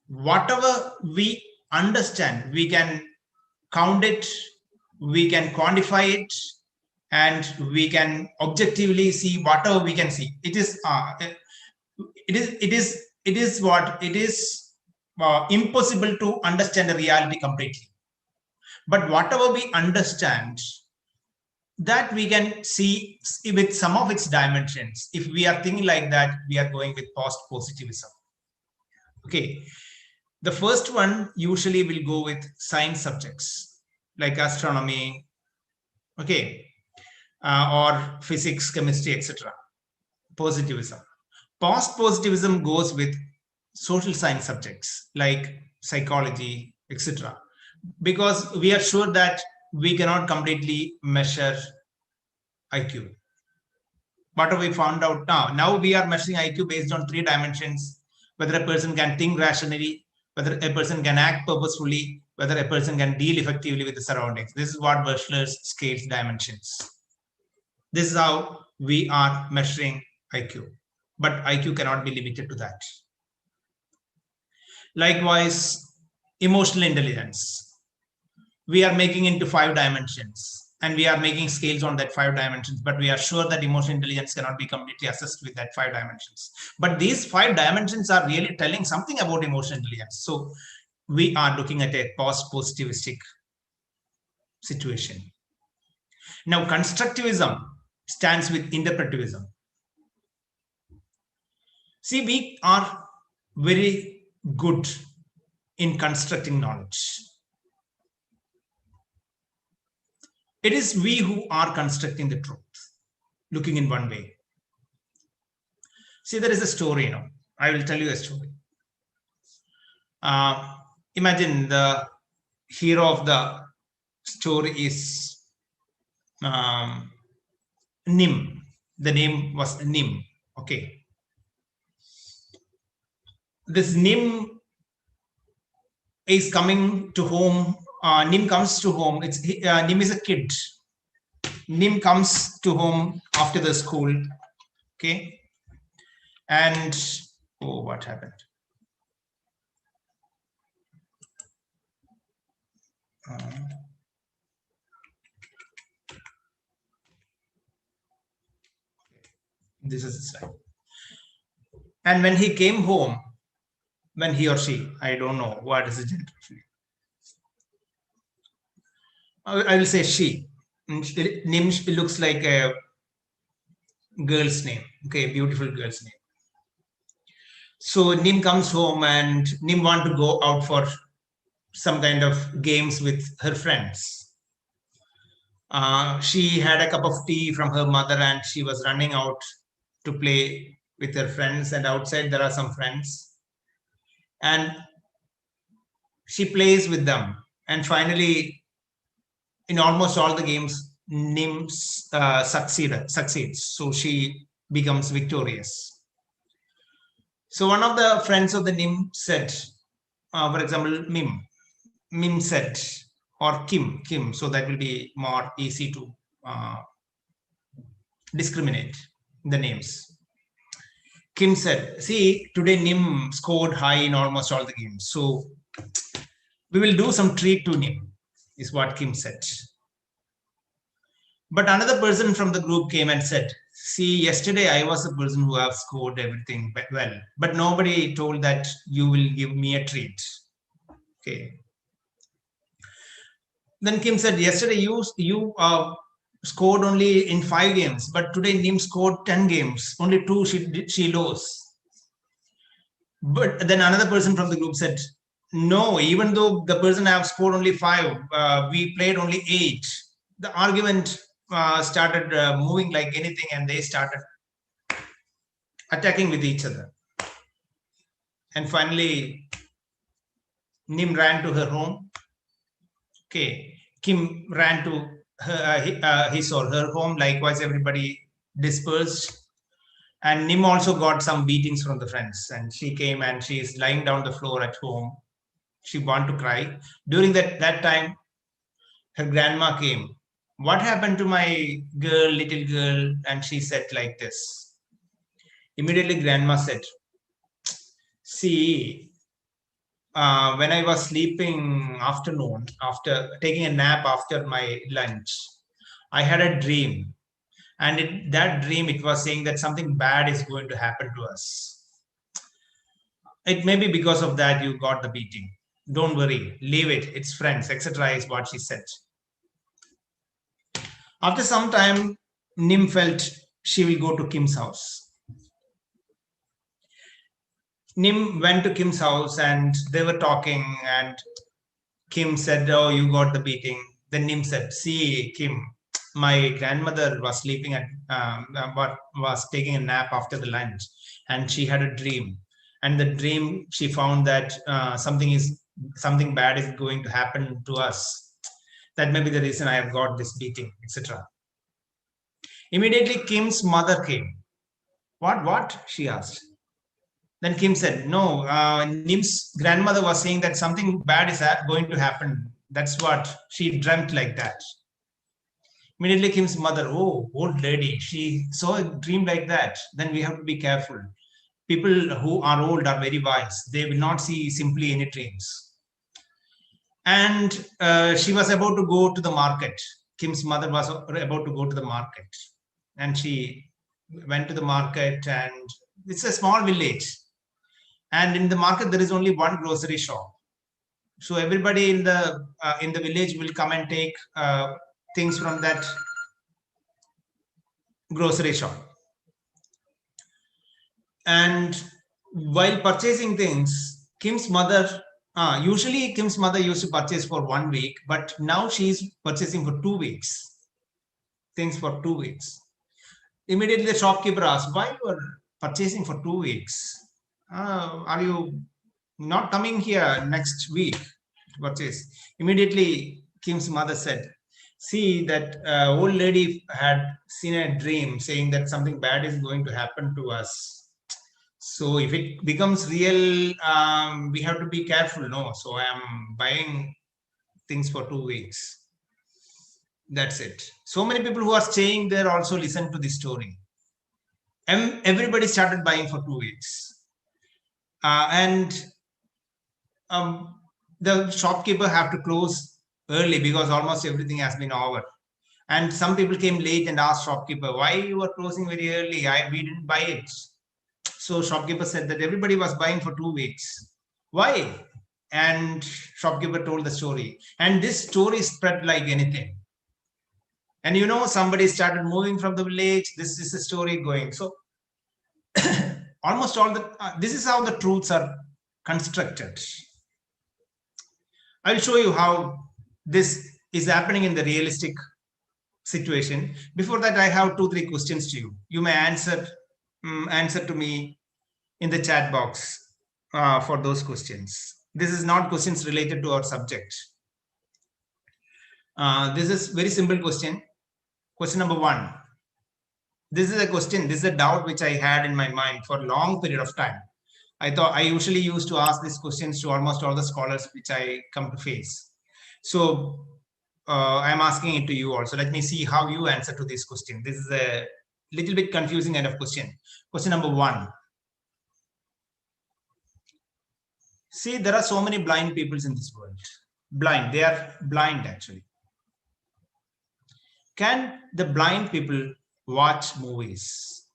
whatever we understand, we can count it, we can quantify it, and we can objectively see whatever we can see. It is impossible to understand the reality completely. But whatever we understand, that we can see with some of its dimensions. If we are thinking like that, we are going with positivism. Okay. The first one usually will go with science subjects like astronomy, okay, or physics, chemistry, etc. Positivism. Post-positivism goes with social science subjects like psychology, etc. Because we are sure that we cannot completely measure IQ. What have we found out now? Now we are measuring IQ based on 3 dimensions: whether a person can think rationally, whether a person can act purposefully, whether a person can deal effectively with the surroundings. This is what Wechsler's scales dimensions. This is how we are measuring IQ. But IQ cannot be limited to that. Likewise, emotional intelligence. We are making into 5 dimensions and we are making scales on that 5 dimensions, but we are sure that emotional intelligence cannot be completely assessed with that 5 dimensions. But these 5 dimensions are really telling something about emotional intelligence. So we are looking at a post-positivistic situation. Now, constructivism stands with interpretivism. See, we are very good in constructing knowledge. It is we who are constructing the truth, looking in one way. See, there is a story, I will tell you a story. Imagine the hero of the story is Nim. The name was Nim. Okay. This Nim is coming to home. Nim comes to home. Nim is a kid. Nim comes to home after the school. Okay. And what happened? This is the slide. And when he came home, when he or she, I don't know what is the gender. I will say she. Nim looks like a girl's name. Okay, beautiful girl's name. So Nim comes home and Nim want to go out for some kind of games with her friends. She had a cup of tea from her mother and she was running out to play with her friends, and outside there are some friends. And she plays with them. And finally, in almost all the games, Nim succeeds. So she becomes victorious. So one of the friends of the Nim said, for example, Mim said, or Kim. So that will be more easy to discriminate the names. Kim said, see, today Nim scored high in almost all the games. So we will do some treat to Nim, is what Kim said. But another person from the group came and said, see, yesterday I was the person who have scored everything well, but nobody told that you will give me a treat. Okay. Then Kim said, yesterday you scored only in 5 games, but today Nim scored 10 games. Only 2 she lost. But then another person from the group said, no, even though the person have scored only 5, we played only 8. The argument started moving like anything, and they started attacking with each other. And finally, Nim ran to her home. Okay, Kim ran to his or her home. Likewise, everybody dispersed. And Nim also got some beatings from the friends. And she came and she is lying down the floor at home. She wanted to cry. During that time, her grandma came. What happened to my girl, little girl? And she said like this. Immediately, grandma said, see, when I was sleeping afternoon, after taking a nap after my lunch, I had a dream. And in that dream, it was saying that something bad is going to happen to us. It may be because of that you got the beating. Don't worry, leave it. It's friends, etc. is what she said. After some time, Nim felt she will go to Kim's house. Nim went to Kim's house and they were talking, and Kim said, oh, you got the beating. Then Nim said, see, Kim, my grandmother was sleeping was taking a nap after the lunch, and she had a dream. And the dream, she found that something bad is going to happen to us. That may be the reason I have got this beating, etc. Immediately, Kim's mother came. What? She asked. Then Kim said, no, Nim's grandmother was saying that something bad is going to happen. That's what she dreamt like that. Immediately, Kim's mother, oh, old lady, she saw a dream like that. Then we have to be careful. People who are old are very wise. They will not see simply any dreams. And she was about to go to the market. Kim's mother was about to go to the market. And she went to the market, and it's a small village. And in the market, there is only one grocery shop. So everybody in the village will come and take things from that grocery shop. And while purchasing things, Kim's mother, usually Kim's mother used to purchase for 1 week, but now she's purchasing for 2 weeks, things for 2 weeks. Immediately the shopkeeper asked, why you are purchasing for 2 weeks? Are you not coming here next week to purchase? Immediately Kim's mother said, see, that old lady had seen a dream saying that something bad is going to happen to us. So if it becomes real, we have to be careful. No, so I am buying things for 2 weeks. That's it. So many people who are staying there also listen to this story. And everybody started buying for 2 weeks. And the shopkeeper have to close early because almost everything has been over. And some people came late and asked shopkeeper, why you are closing very early? We didn't buy it. So shopkeeper said that everybody was buying for 2 weeks. Why? And shopkeeper told the story. And this story spread like anything. And somebody started moving from the village. This is the story going. So almost all this is how the truths are constructed. I'll show you how this is happening in the realistic situation. Before that, I have 2-3 questions to you. You may answer to me in the chat box for those questions. This is not questions related to our subject. This is very simple question. Question number 1. This is a question, this is a doubt which I had in my mind for a long period of time. I usually used to ask these questions to almost all the scholars which I come to face. So I'm asking it to you also. Let me see how you answer to this question. This is a little bit confusing kind of question. Question number 1. See, there are so many blind people in this world. Blind, they are blind actually. Can the blind people watch movies?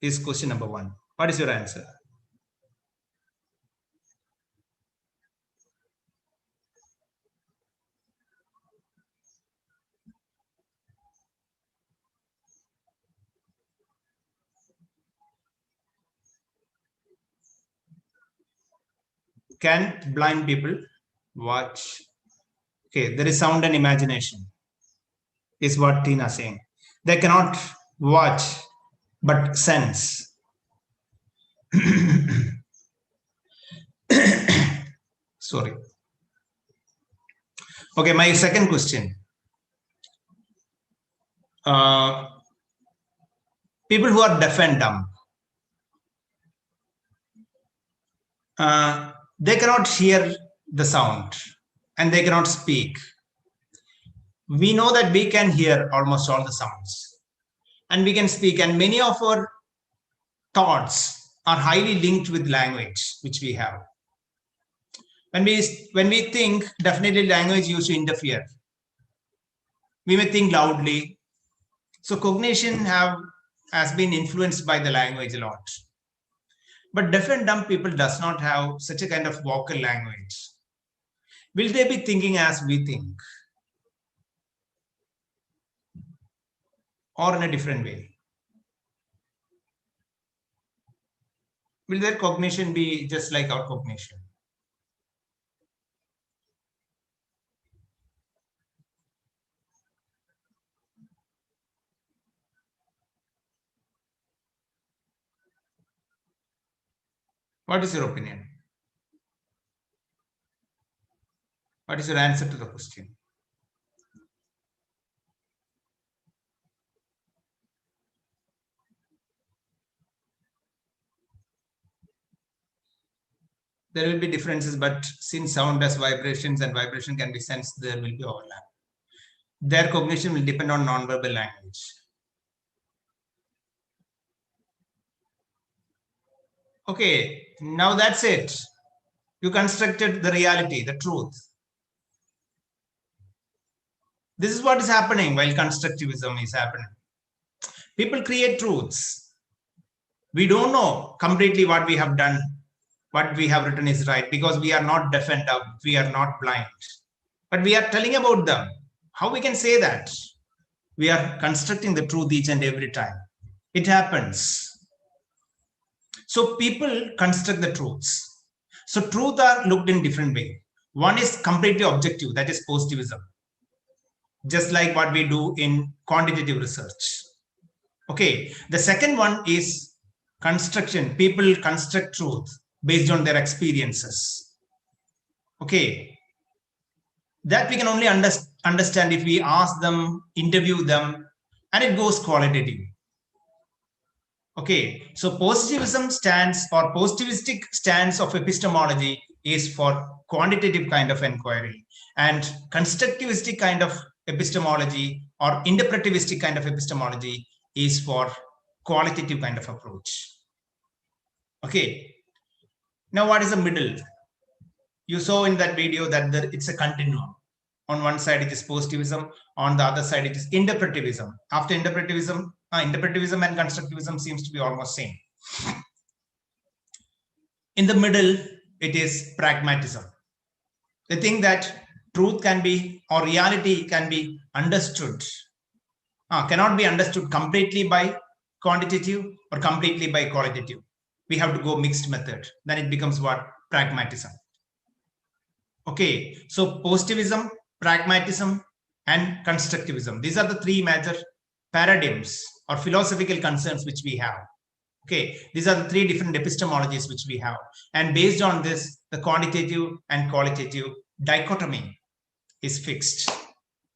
Is question number 1. What is your answer? Can blind people watch? Okay, there is sound and imagination, is what Tina is saying. They cannot watch, but sense. Sorry. Okay, my second question. People who are deaf and dumb, they cannot hear the sound and they cannot speak. We know that we can hear almost all the sounds and we can speak, and many of our thoughts are highly linked with language which we have. When we think, definitely language used to interfere. We may think loudly. So cognition has been influenced by the language a lot. But deaf and dumb people does not have such a kind of vocal language. Will they be thinking as we think? Or in a different way? Will their cognition be just like our cognition? What is your opinion? What is your answer to the question? There will be differences, but since sound has vibrations and vibration can be sensed, there will be overlap. Their cognition will depend on non-verbal language. Okay, now that's it. You constructed the reality, the truth. This is what is happening while constructivism is happening. People create truths. We don't know completely what we have done, what we have written is right, because we are not deaf and dumb, we are not blind. But we are telling about them. How we can say that? We are constructing the truth each and every time. It happens. So people construct the truths. So truth are looked in different way. One is completely objective, that is positivism, just like what we do in quantitative research. Okay, the second one is construction. People construct truth based on their experiences. Okay, that we can only understand if we ask them, interview them, and it goes qualitative. Okay, so positivism stands, or positivistic stance of epistemology is for quantitative kind of inquiry, and constructivistic kind of epistemology or interpretivistic kind of epistemology is for qualitative kind of approach. Okay, now what is the middle? You saw in that video that it's a continuum. On one side it is positivism, on the other side it is interpretivism. After interpretivism and constructivism seems to be almost same. In the middle it is pragmatism. The thing that truth can be, or reality can be understood, cannot be understood completely by quantitative or completely by qualitative. We have to go mixed method. Then it becomes what? Pragmatism. Okay, so positivism, pragmatism, and constructivism. These are the three major paradigms or philosophical concerns which we have. Okay, these are the three different epistemologies which we have. And based on this, the quantitative and qualitative dichotomy is fixed.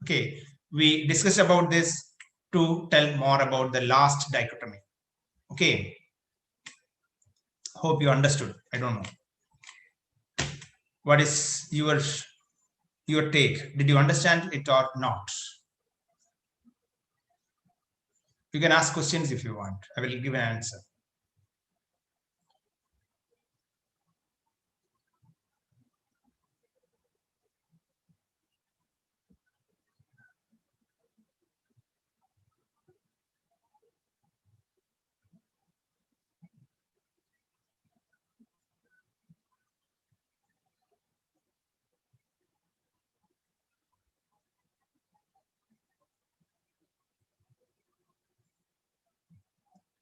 Okay, we discussed about this to tell more about the last dichotomy. Okay, hope you understood. I don't know. What is your take? Did you understand it or not? You can ask questions if you want. I will give an answer.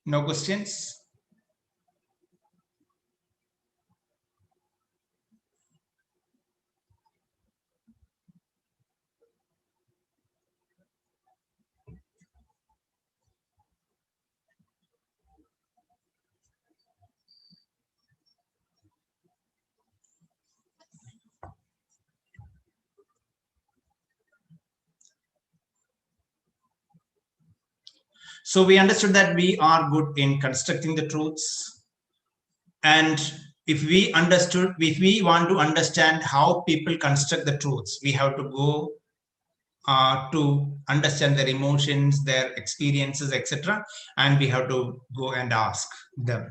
No questions? So we understood that we are good in constructing the truths. And if we want to understand how people construct the truths, we have to go to understand their emotions, their experiences, etc. And we have to go and ask them.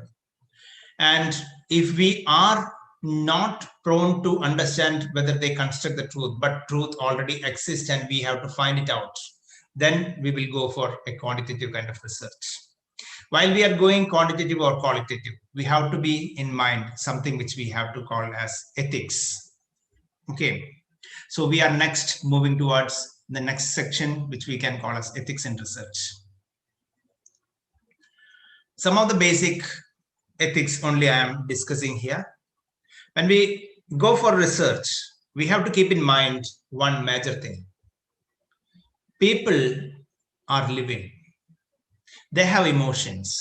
And if we are not prone to understand whether they construct the truth, but truth already exists and we have to find it out, then we will go for a quantitative kind of research. While we are going quantitative or qualitative, we have to be in mind something which we have to call as ethics. Okay, so we are next moving towards the next section, which we can call as ethics in research. Some of the basic ethics only I am discussing here. When we go for research, we have to keep in mind one major thing. People are living. They have emotions.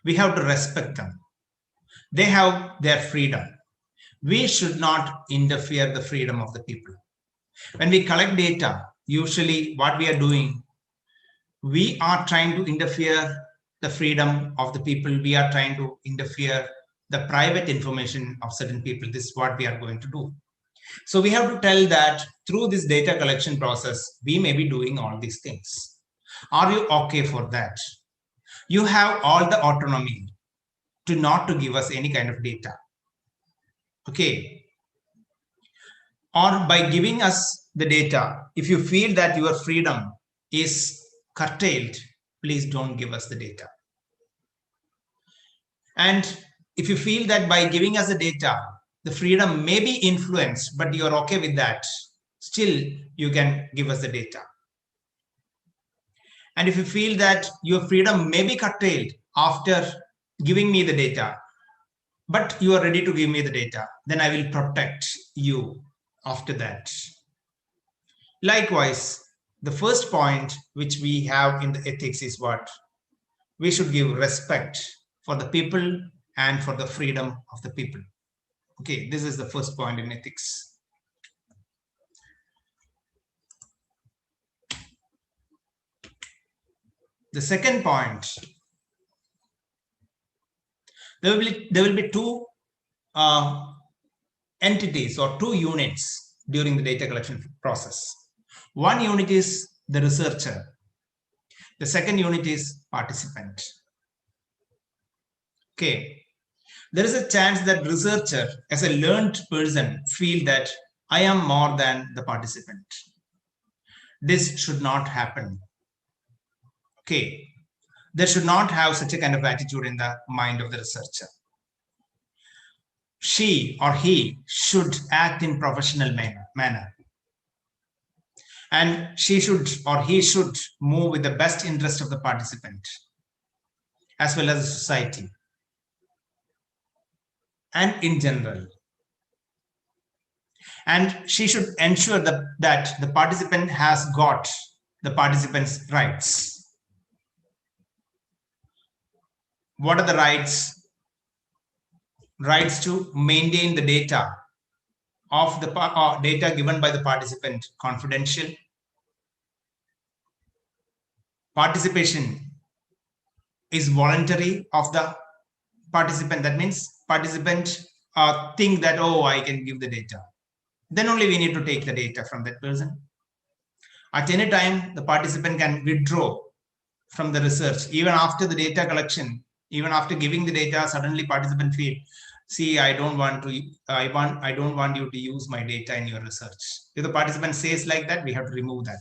We have to respect them. They have their freedom. We should not interfere the freedom of the people. When we collect data, usually what we are doing, we are trying to interfere the freedom of the people. We are trying to interfere the private information of certain people. This is what we are going to do. So we have to tell that through this data collection process, we may be doing all these things. Are you okay for that? You have all the autonomy to not to give us any kind of data. Okay. Or by giving us the data, if you feel that your freedom is curtailed, please don't give us the data. And if you feel that by giving us the data, the freedom may be influenced, but you're okay with that, still you can give us the data. And if you feel that your freedom may be curtailed after giving me the data, but you are ready to give me the data, then I will protect you after that. Likewise, the first point which we have in the ethics is what? We should give respect for the people and for the freedom of the people. Okay, this is the first point in ethics. The second point, there will be two entities or two units during the data collection process. One unit is the researcher. The second unit is participant. Okay. There is a chance that researcher as a learned person feel that I am more than the participant. This should not happen. Okay. There should not have such a kind of attitude in the mind of the researcher. She or he should act in professional manner. And she should or he should move with the best interest of the participant as well as the society and in general. And she should ensure that the participant has got the participant's rights. What are the rights? Rights to maintain the data of the data given by the participant confidential. Participation is voluntary of the participant. That means participant think that, oh, I can give the data. Then only we need to take the data from that person. At any time, the participant can withdraw from the research. Even after the data collection, even after giving the data, suddenly participant feel, see, I don't want you to use my data in your research. If the participant says like that, we have to remove that.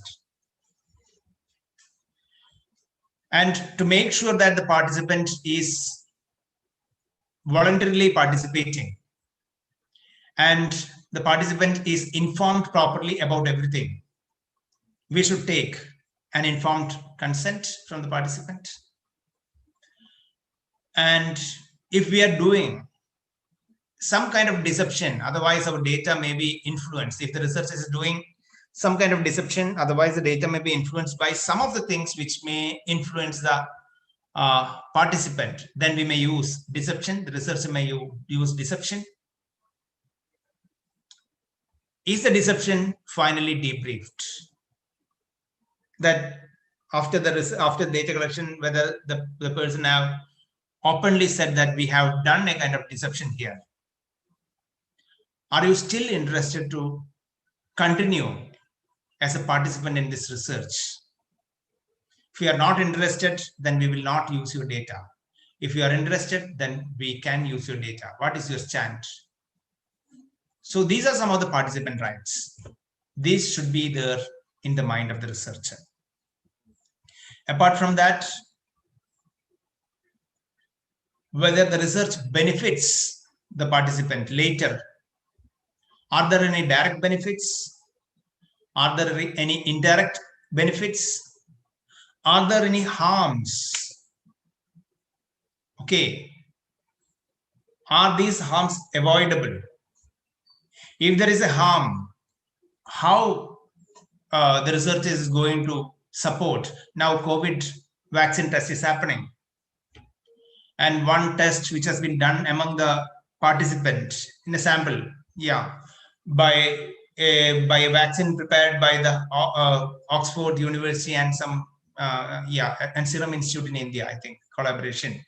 And to make sure that the participant is voluntarily participating and the participant is informed properly about everything, we should take an informed consent from the participant. And if we are doing some kind of deception, otherwise our data may be influenced. If the researcher is doing some kind of deception, otherwise the data may be influenced by some of the things which may influence the participant, then we may use deception. The researcher may use deception. Is the deception finally debriefed? That after data collection, whether the person have openly said that we have done a kind of deception here. Are you still interested to continue as a participant in this research? If you are not interested, then we will not use your data. If you are interested, then we can use your data. What is your stand? So these are some of the participant rights. These should be there in the mind of the researcher. Apart from that, whether the research benefits the participant later. Are there any direct benefits? Are there any indirect benefits? Are there any harms? Okay. Are these harms avoidable? If there is a harm, how the research is going to support? Now COVID vaccine test is happening. And one test which has been done among the participants in a sample, by a vaccine prepared by the Oxford University and some and Serum Institute in India, I think, collaboration.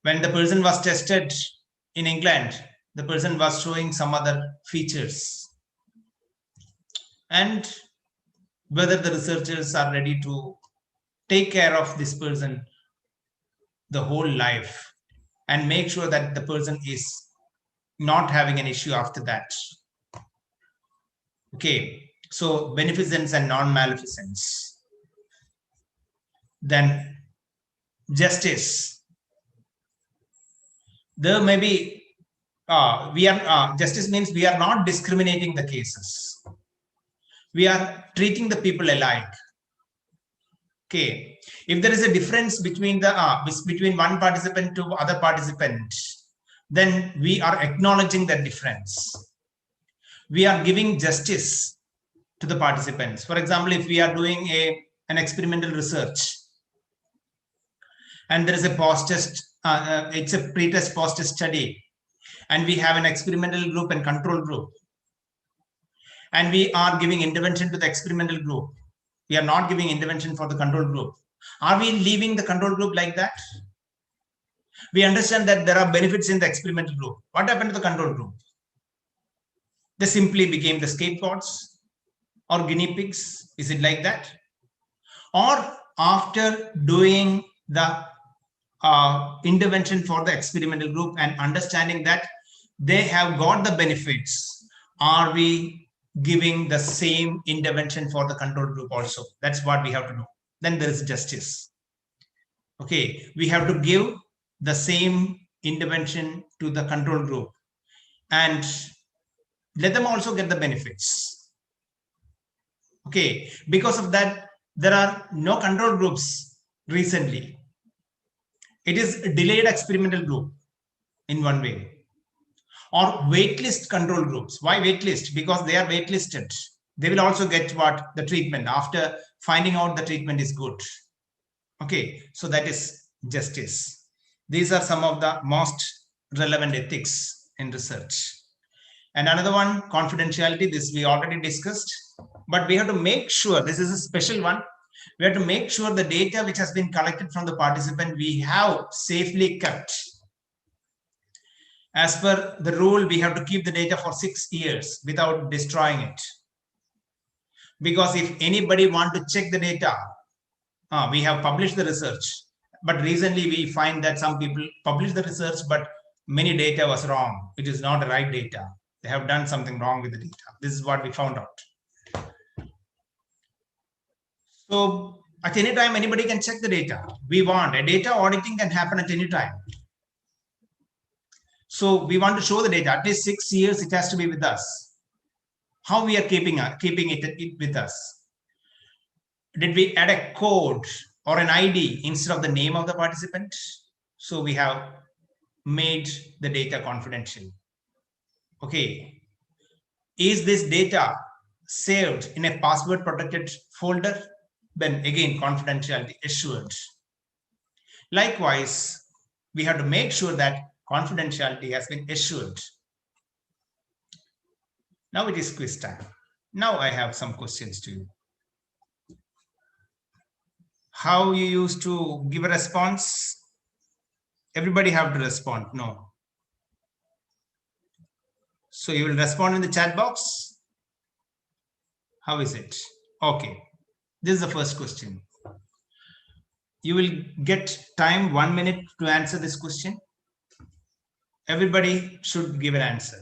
When the person was tested in England, the person was showing some other features. And whether the researchers are ready to take care of this person the whole life and make sure that the person is not having an issue after that. Okay, so beneficence and non-maleficence. Then justice. There may be justice means we are not discriminating the cases. We are treating the people alike. Okay, if there is a difference between the between one participant to other participant, then we are acknowledging that difference. We are giving justice to the participants. For example, if we are doing an experimental research and there is a post-test, it's a pre-test post-test study, and we have an experimental group and control group, and we are giving intervention to the experimental group. We are not giving intervention for the control group. Are we leaving the control group like that? We understand that there are benefits in the experimental group. What happened to the control group? They simply became the scapegoats or guinea pigs. Is it like that? Or after doing the intervention for the experimental group and understanding that they have got the benefits, are we giving the same intervention for the control group also? That's what we have to do. Then there is justice. Okay, we have to give the same intervention to the control group and let them also get the benefits. Okay, because of that, there are no control groups recently. It is a delayed experimental group in one way. Or waitlist control groups. Why waitlist? Because they are waitlisted. They will also get what? The treatment after finding out the treatment is good. Okay, so that is justice. These are some of the most relevant ethics in research. And another one, confidentiality. This we already discussed, but we have to make sure, this is a special one. We have to make sure the data which has been collected from the participant, we have safely kept. As per the rule, we have to keep the data for 6 years without destroying it. Because if anybody want to check the data, we have published the research, but recently we find that some people publish the research, but many data was wrong. It is not the right data. They have done something wrong with the data. This is what we found out. So at any time, anybody can check the data. We want a data auditing can happen at any time. So we want to show the data, at least 6 years, it has to be with us. How we are keeping it with us? Did we add a code or an ID instead of the name of the participant? So we have made the data confidential. Okay. Is this data saved in a password protected folder? Then again, confidentiality assured. Likewise, we have to make sure that confidentiality has been assured. Now it is quiz time. Now I have some questions to you. How you used to give a response? Everybody have to respond. No. So you will respond in the chat box. How is it? Okay. This is the first question. You will get time 1 minute to answer this question. Everybody should give an answer.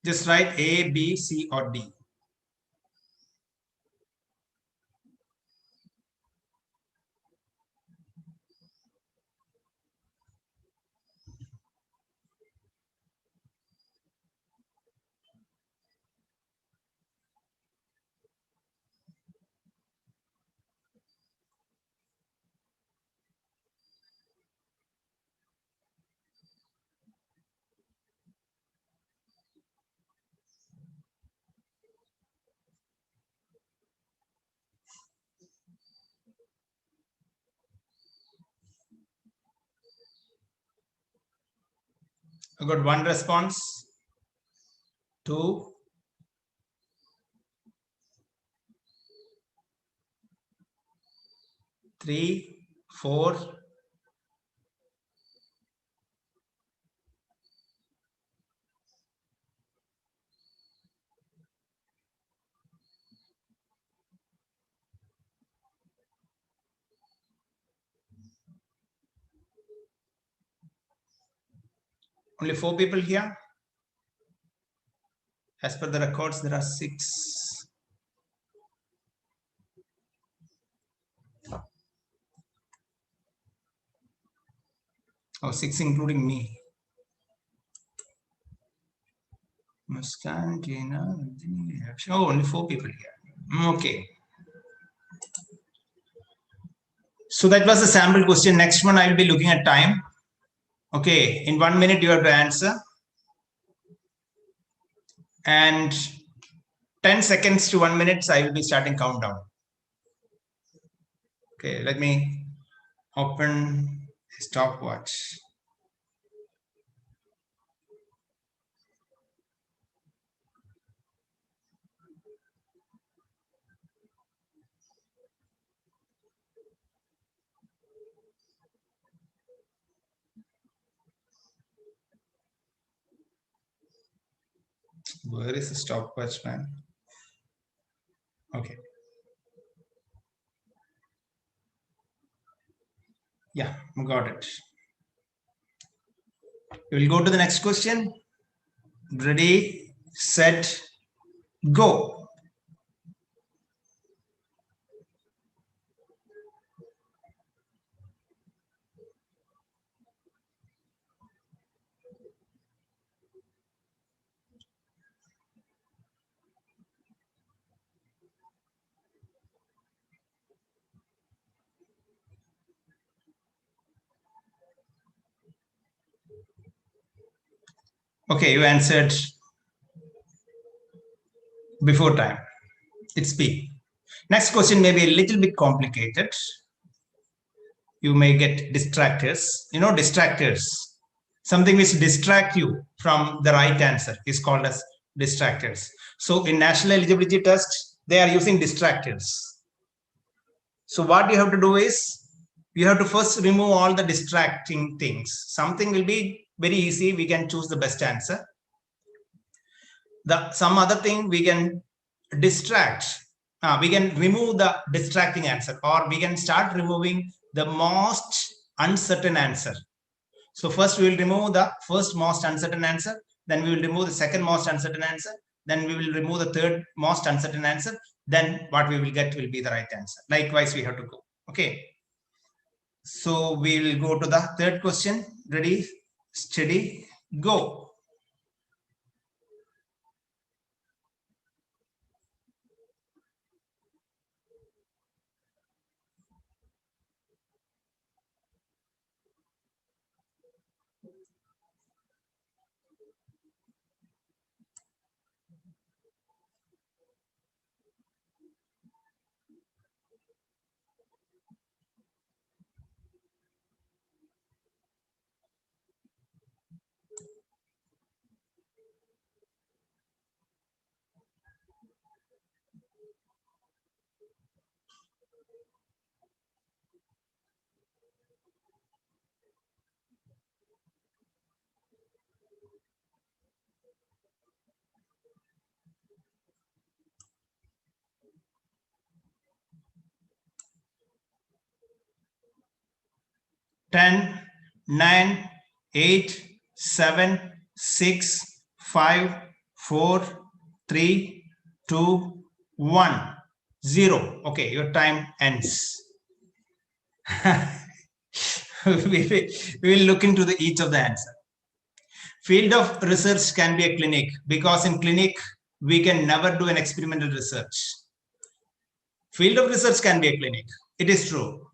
Just write A, B, C, or D. I got one response, 2, 3, 4. Only 4 people here. As per the records, there are 6. Oh, 6 including me. Muskan, Tina, oh, only 4 people here. Okay. So that was the sample question. Next one, I will be looking at time. Okay, in 1 minute you have to answer. And 10 seconds to 1 minute, I will be starting countdown. Okay, let me open stopwatch. Where is the stopwatch, man? Okay. Yeah, got it. We will go to the next question. Ready, set, go. Okay, you answered before time. It's B. Next question may be a little bit complicated. You may get distractors. You know, distractors. Something which distract you from the right answer is called as distractors. So in national eligibility test, they are using distractors. So what you have to do is, you have to first remove all the distracting things. Something will be very easy. We can choose the best answer. Some other thing we can distract. We can remove the distracting answer, or we can start removing the most uncertain answer. So first we will remove the first most uncertain answer, then we will remove the second most uncertain answer, then we will remove the third most uncertain answer, then what we will get will be the right answer. Likewise, we have to go. Okay. So we will go to the third question. Ready, steady, go. 10, 9, 8, 7, 6, 5, 4, 3, 2, 1, 0. Okay, your time ends. we will look into each of the answer. Field of research can be a clinic, because in clinic we can never do an experimental research. Field of research can be a clinic. It is true.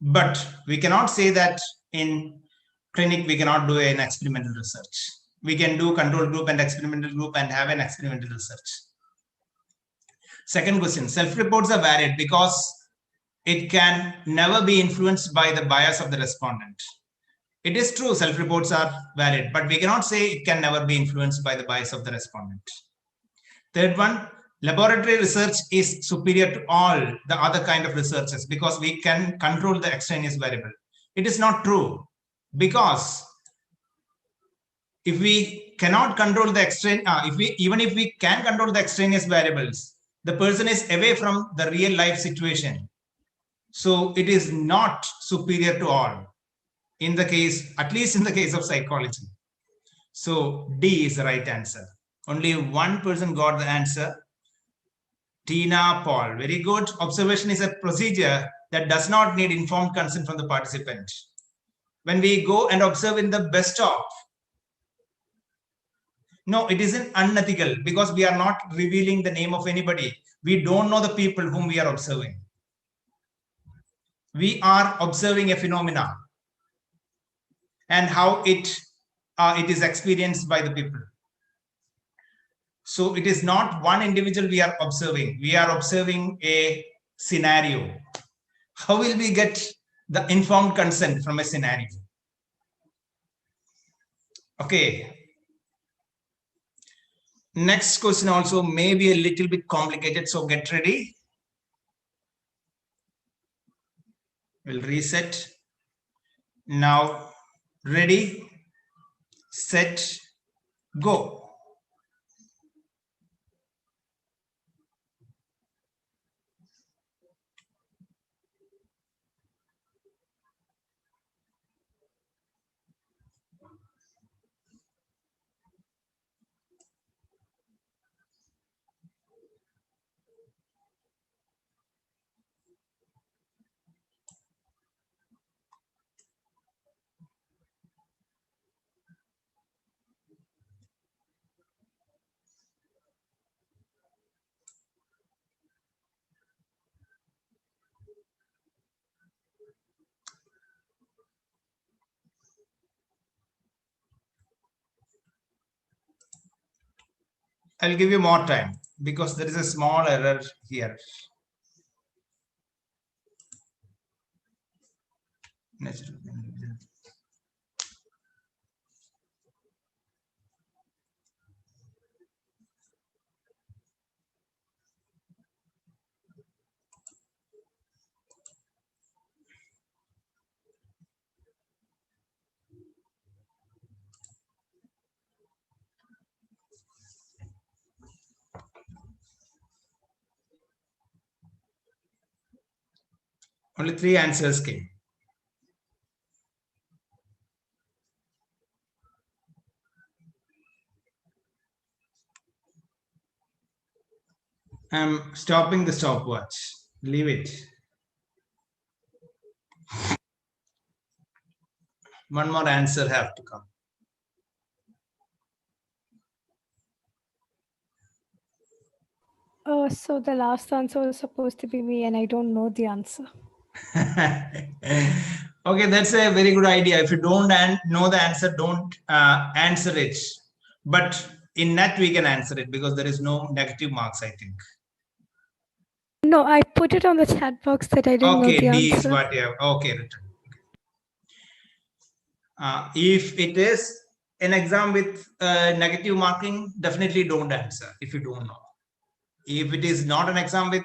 But we cannot say that in clinic we cannot do an experimental research. We can do control group and experimental group and have an experimental research. Second question, self-reports are valid because it can never be influenced by the bias of the respondent. It is true, self-reports are valid, but we cannot say it can never be influenced by the bias of the respondent. Third one, laboratory research is superior to all the other kind of researches because we can control the extraneous variable. It is not true, because if we cannot control the even if we can control the extraneous variables, the person is away from the real life situation. So it is not superior to all in the case, at least in the case of psychology. So D is the right answer. Only one person got the answer. Tina Paul. Very good. Observation is a procedure that does not need informed consent from the participant. when we go and observe in the bus stop. No, it isn't unethical because we are not revealing the name of anybody. We don't know the people whom we are observing. We are observing a phenomena and how it is experienced by the people. So it is not one individual we are observing. We are observing a scenario. How will we get the informed consent from a scenario? Okay. Next question also may be a little bit complicated, so get ready. We'll reset. Now, ready, set, go. I'll give you more time because there is a small error here. Only 3 answers came. I'm stopping the stopwatch. Leave it. One more answer have to come. So the last answer was supposed to be me and I don't know the answer. Okay, that's a very good idea. If you don't know the answer, don't answer it. But in net, we can answer it because there is no negative marks, I think. No, I put it on the chat box that I didn't know the Okay, D answer. is what you have. Okay, written. If it is an exam with negative marking, definitely don't answer if you don't know. If it is not an exam with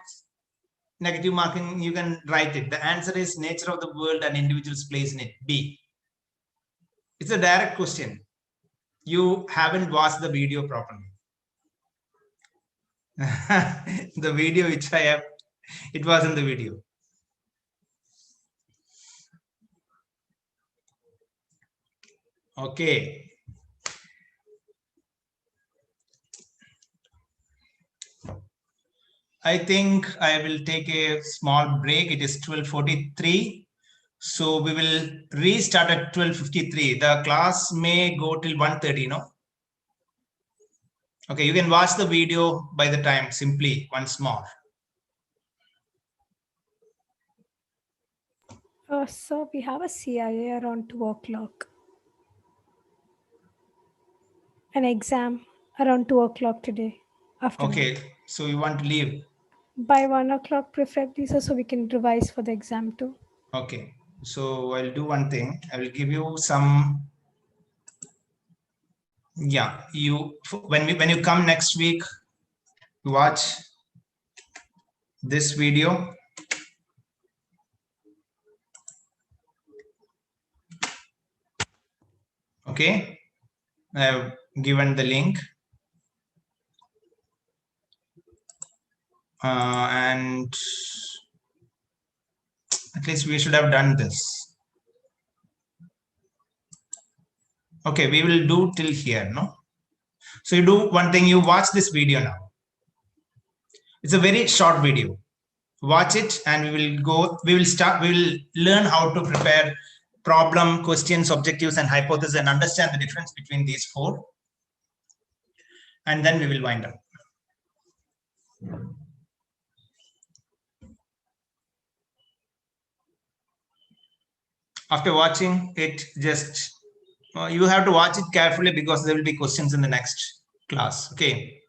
negative marking, you can write it. The answer is nature of the world and individuals' place in it. B. It's a direct question. You haven't watched the video properly. The video which I have, it wasn't the video. Okay. I think I will take a small break. It is 12:43. So we will restart at 12:53. The class may go till 1:30, no? Okay, you can watch the video by the time simply once more. So we have a CIA around 2 o'clock. An exam around 2 o'clock today afternoon. Okay, so you want to leave? By 1 o'clock preferably, so we can revise for the exam too. Okay, so I'll do one thing. I will give you some. Yeah, when you come next week, watch this video. Okay, I have given the link. And at least we should have done this. Okay, we will do till here, no? So you do one thing, you watch this video now. It's a very short video. Watch it and we will learn how to prepare problem, questions, objectives, and hypothesis, and understand the difference between these four. And then we will wind up. After watching it, just you have to watch it carefully because there will be questions in the next class. Okay.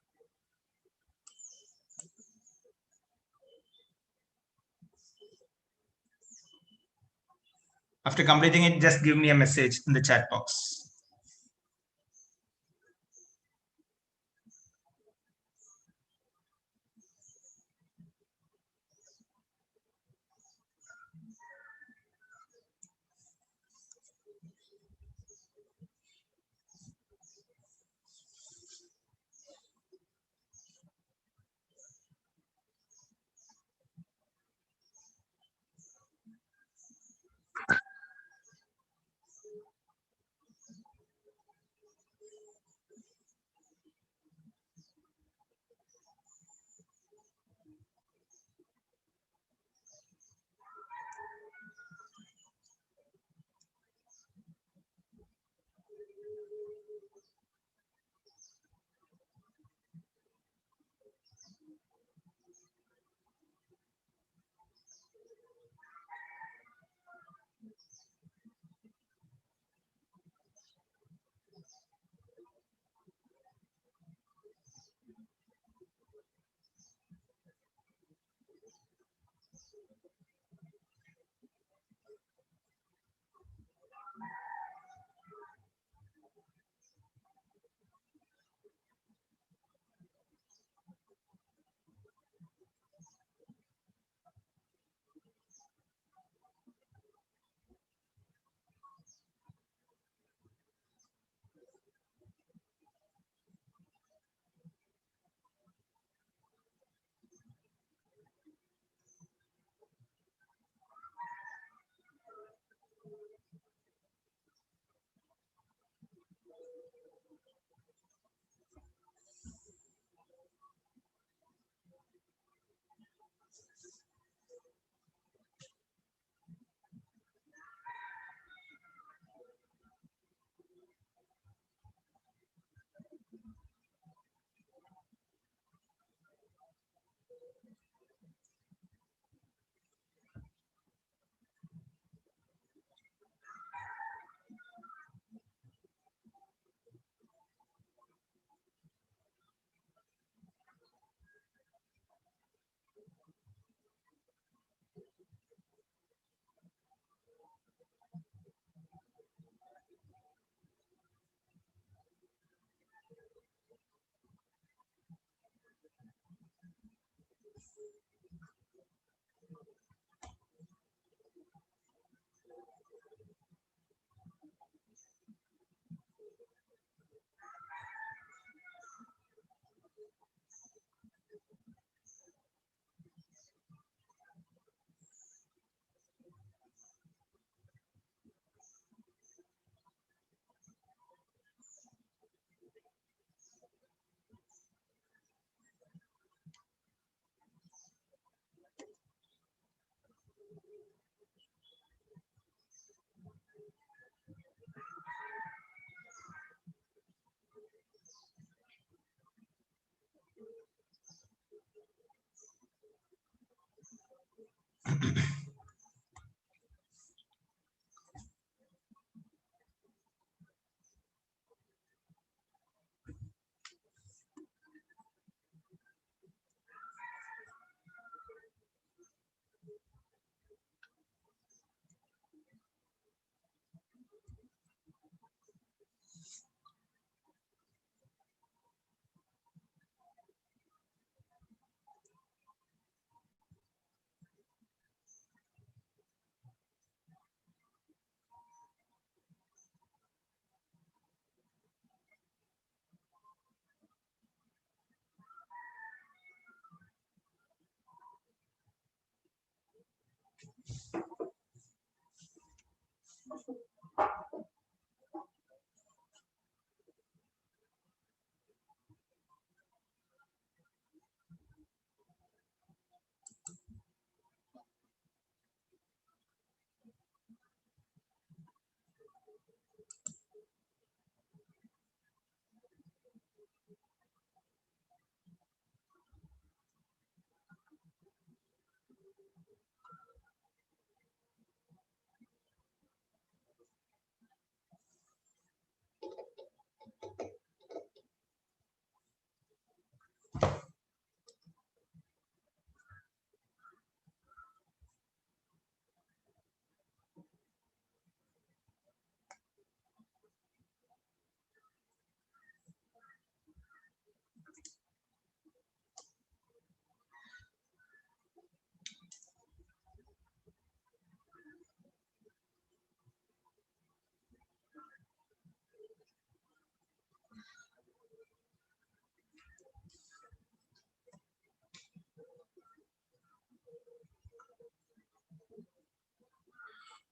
After completing it, just give me a message in the chat box.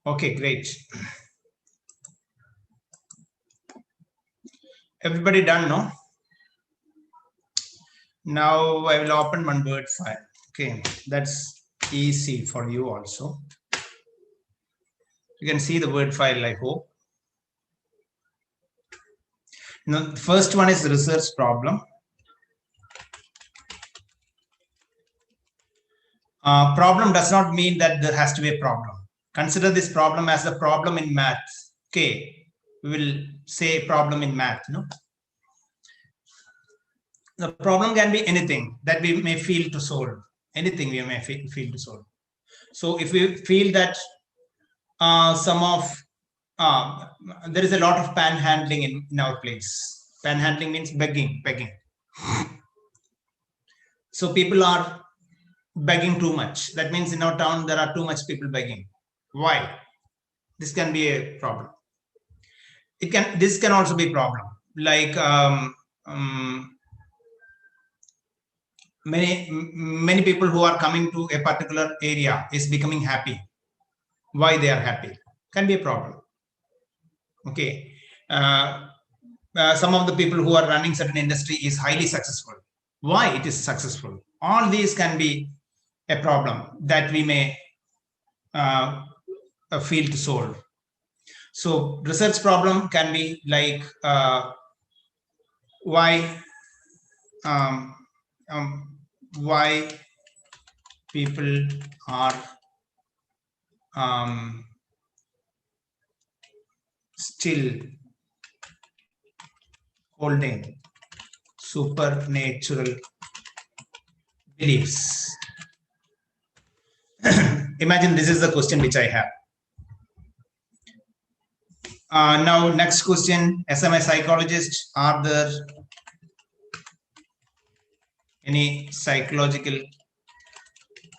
Okay, great. Everybody done, no? Now I will open one Word file. Okay, that's easy for you also. You can see the Word file, I hope. Now, the first one is research problem. Problem does not mean that there has to be a problem. Consider this problem as a problem in math. Okay, we will say problem in math. No, the problem can be anything that we may feel to solve. Anything we may feel to solve. So if we feel that there is a lot of panhandling in our place. Panhandling means begging. So people are begging too much. That means in our town there are too much people begging. Why? This can be a problem. This can also be a problem. Like many people who are coming to a particular area is becoming happy. Why they are happy can be a problem. Okay. Some of the people who are running certain industry is highly successful. Why it is successful? All these can be a problem that we may feel to solve. So research problem can be like why why people are still holding supernatural beliefs. Imagine this is the question which I have. Now, next question. As a psychologist, are there any psychological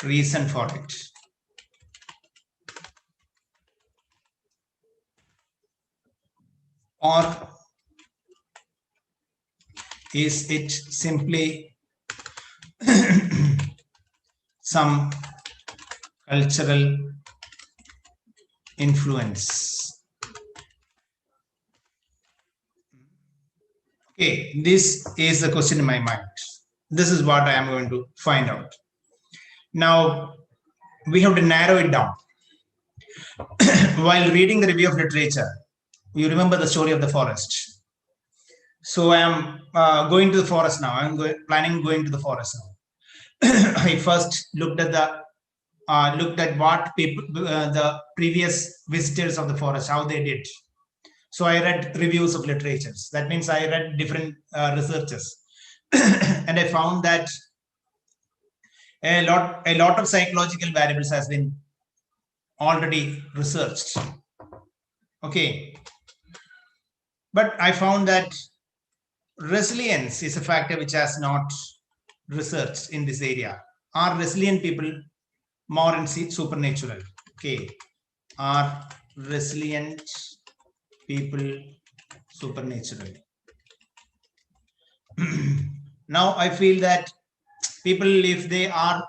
reason for it? Or is it simply some cultural influence? Okay, this is the question in my mind. This is what I am going to find out. Now, we have to narrow it down. While reading the review of literature, you remember the story of the forest. So I am going to the forest now. I'm planning going to the forest now. I first looked at what people, the previous visitors of the forest, how they did. So I read reviews of literatures. That means I read different researches, and I found that a lot of psychological variables has been already researched. Okay, but I found that resilience is a factor which has not researched in this area. Are resilient people more in supernatural? Okay, are resilient people supernatural? Now I feel that people, if they are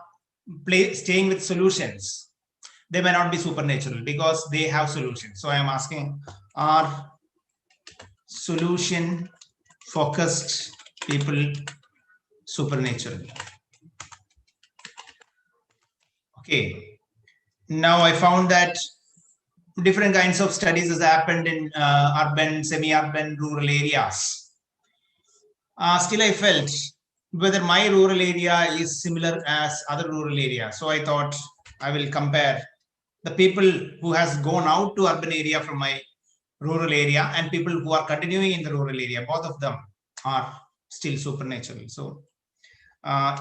staying with solutions, they may not be supernatural because they have solutions. So I am asking, are solution focused people supernatural? Okay, now I found that different kinds of studies has happened in urban, semi-urban, rural areas. Still I felt whether my rural area is similar as other rural areas. So I thought I will compare the people who has gone out to urban area from my rural area and people who are continuing in the rural area. Both of them are still supernatural. So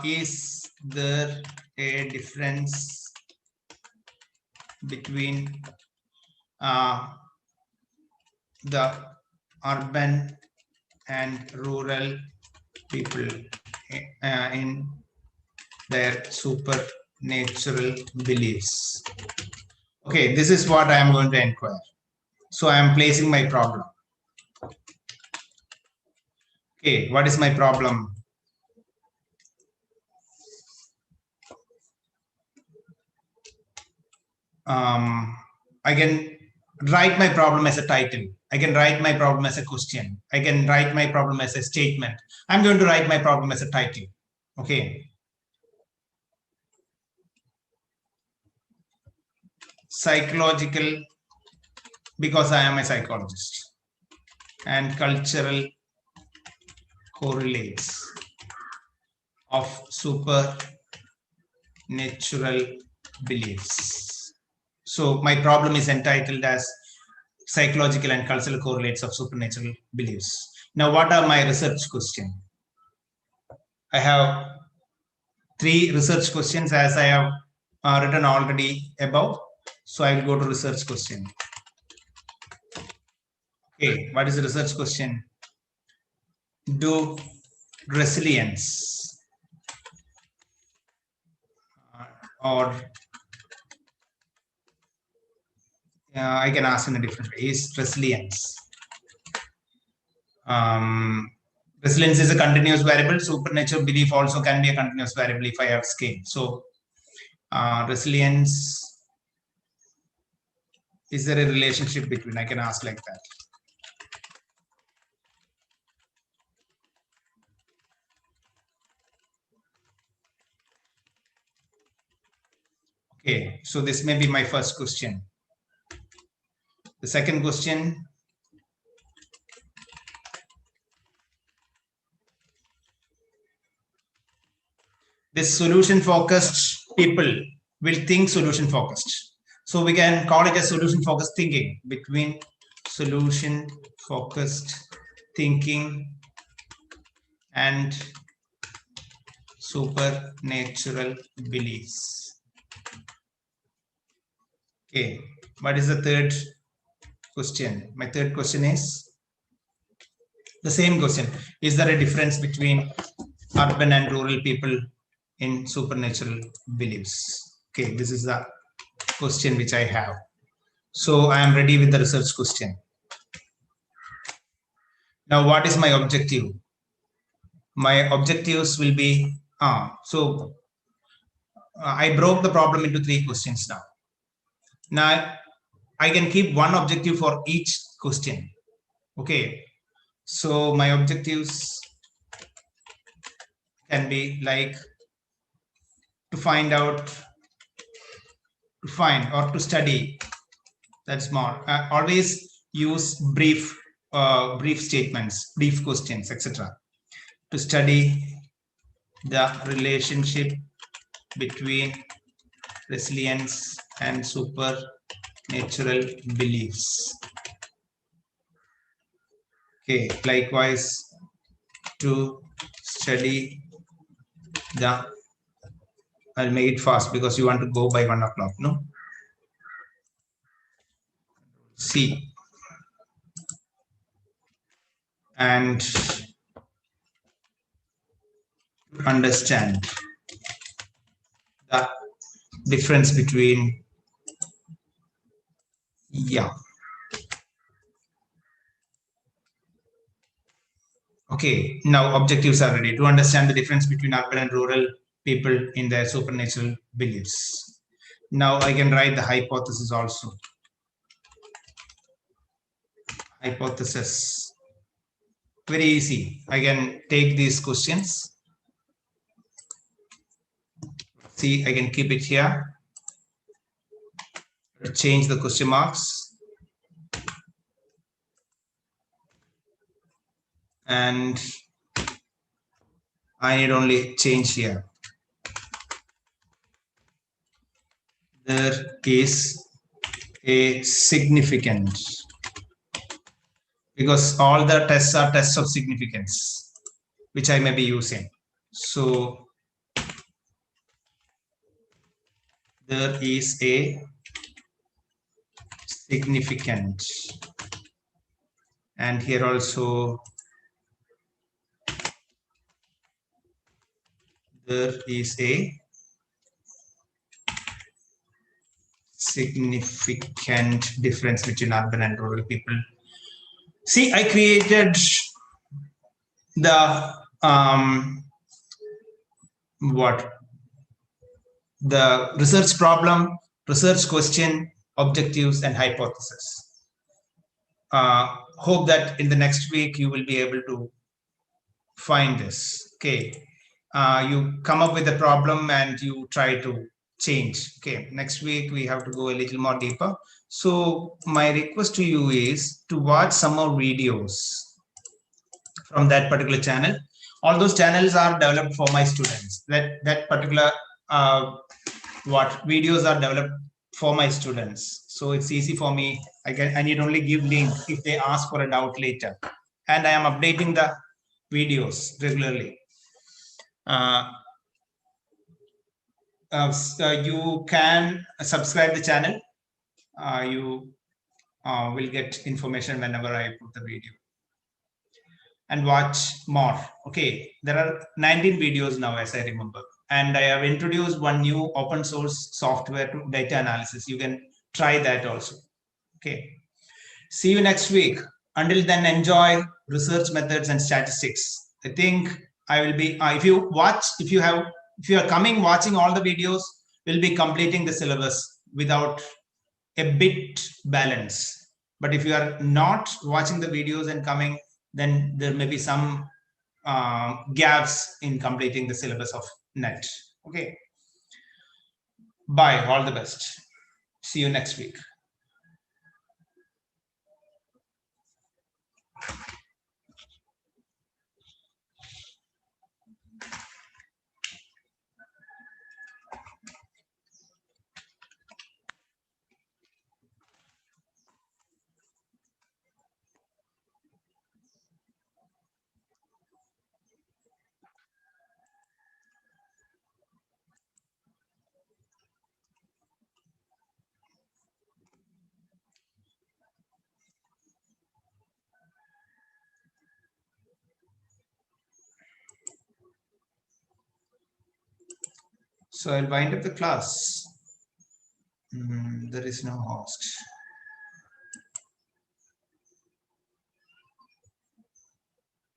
is there a difference between the urban and rural people in their supernatural beliefs? Okay, this is what I am going to inquire. So I am placing my problem. Okay, what is my problem? I can write my problem as a title. I can write my problem as a question. I can write my problem as a statement. I'm going to write my problem as a title. Okay. Psychological, because I am a psychologist, and cultural correlates of supernatural beliefs. So my problem is entitled as psychological and cultural correlates of supernatural beliefs. Now, what are my research questions? I have 3 research questions as I have written already above. So I will go to research question. Okay, what is the research question? Do resilience or I can ask in a different way. Is resilience? Resilience is a continuous variable. Supernatural belief also can be a continuous variable if I have scale. So resilience, is there a relationship between? I can ask like that. Okay, so this may be my first question. The second question, this solution focused people will think solution focused. So we can call it a solution focused thinking, between solution focused thinking and supernatural beliefs. Okay, what is the third question? My third question is the same question. Is there a difference between urban and rural people in supernatural beliefs? Okay, this is the question which I have. So I am ready with the research question. Now, what is my objective? My objectives will be, I broke the problem into 3 questions now. Now, I can keep one objective for each question. Okay, so my objectives can be like to find out, to find or to study. That's more. Always use brief statements, brief questions, etc. To study the relationship between resilience and supernatural beliefs. Okay, likewise to study the, I'll make it fast because you want to go by 1 o'clock, no? C. And understand the difference between, yeah. Okay, now objectives are ready. To understand the difference between urban and rural people in their supernatural beliefs. Now I can write the hypothesis also. Hypothesis. Very easy. I can take these questions. See, I can keep it here. Change the question marks. And I need only change here. There is a significant, because all the tests are tests of significance, which I may be using. So there is a significant, and here also there is a significant difference between urban and rural people. See, I created the the research problem, research question, objectives, and hypothesis. Hope that in the next week you will be able to find this. Okay. You come up with a problem and you try to change. Okay. Next week we have to go a little more deeper. So my request to you is to watch some more videos from that particular channel. All those channels are developed for my students. That particular what videos are developed for my students. So it's easy for me. I need only give link if they ask for a doubt later. And I am updating the videos regularly. You can subscribe the channel. You will get information whenever I put the video. And watch more. Okay, there are 19 videos now, as I remember. And I have introduced one new open source software to data analysis. You can try that also. Okay. See you next week. Until then, enjoy research methods and statistics. I think I will be, if you are coming watching all the videos, we'll be completing the syllabus without a bit balance. But if you are not watching the videos and coming, then there may be some gaps in completing the syllabus of NET. Okay. Bye. All the best. See you next week. So I'll wind up the class. There is no host.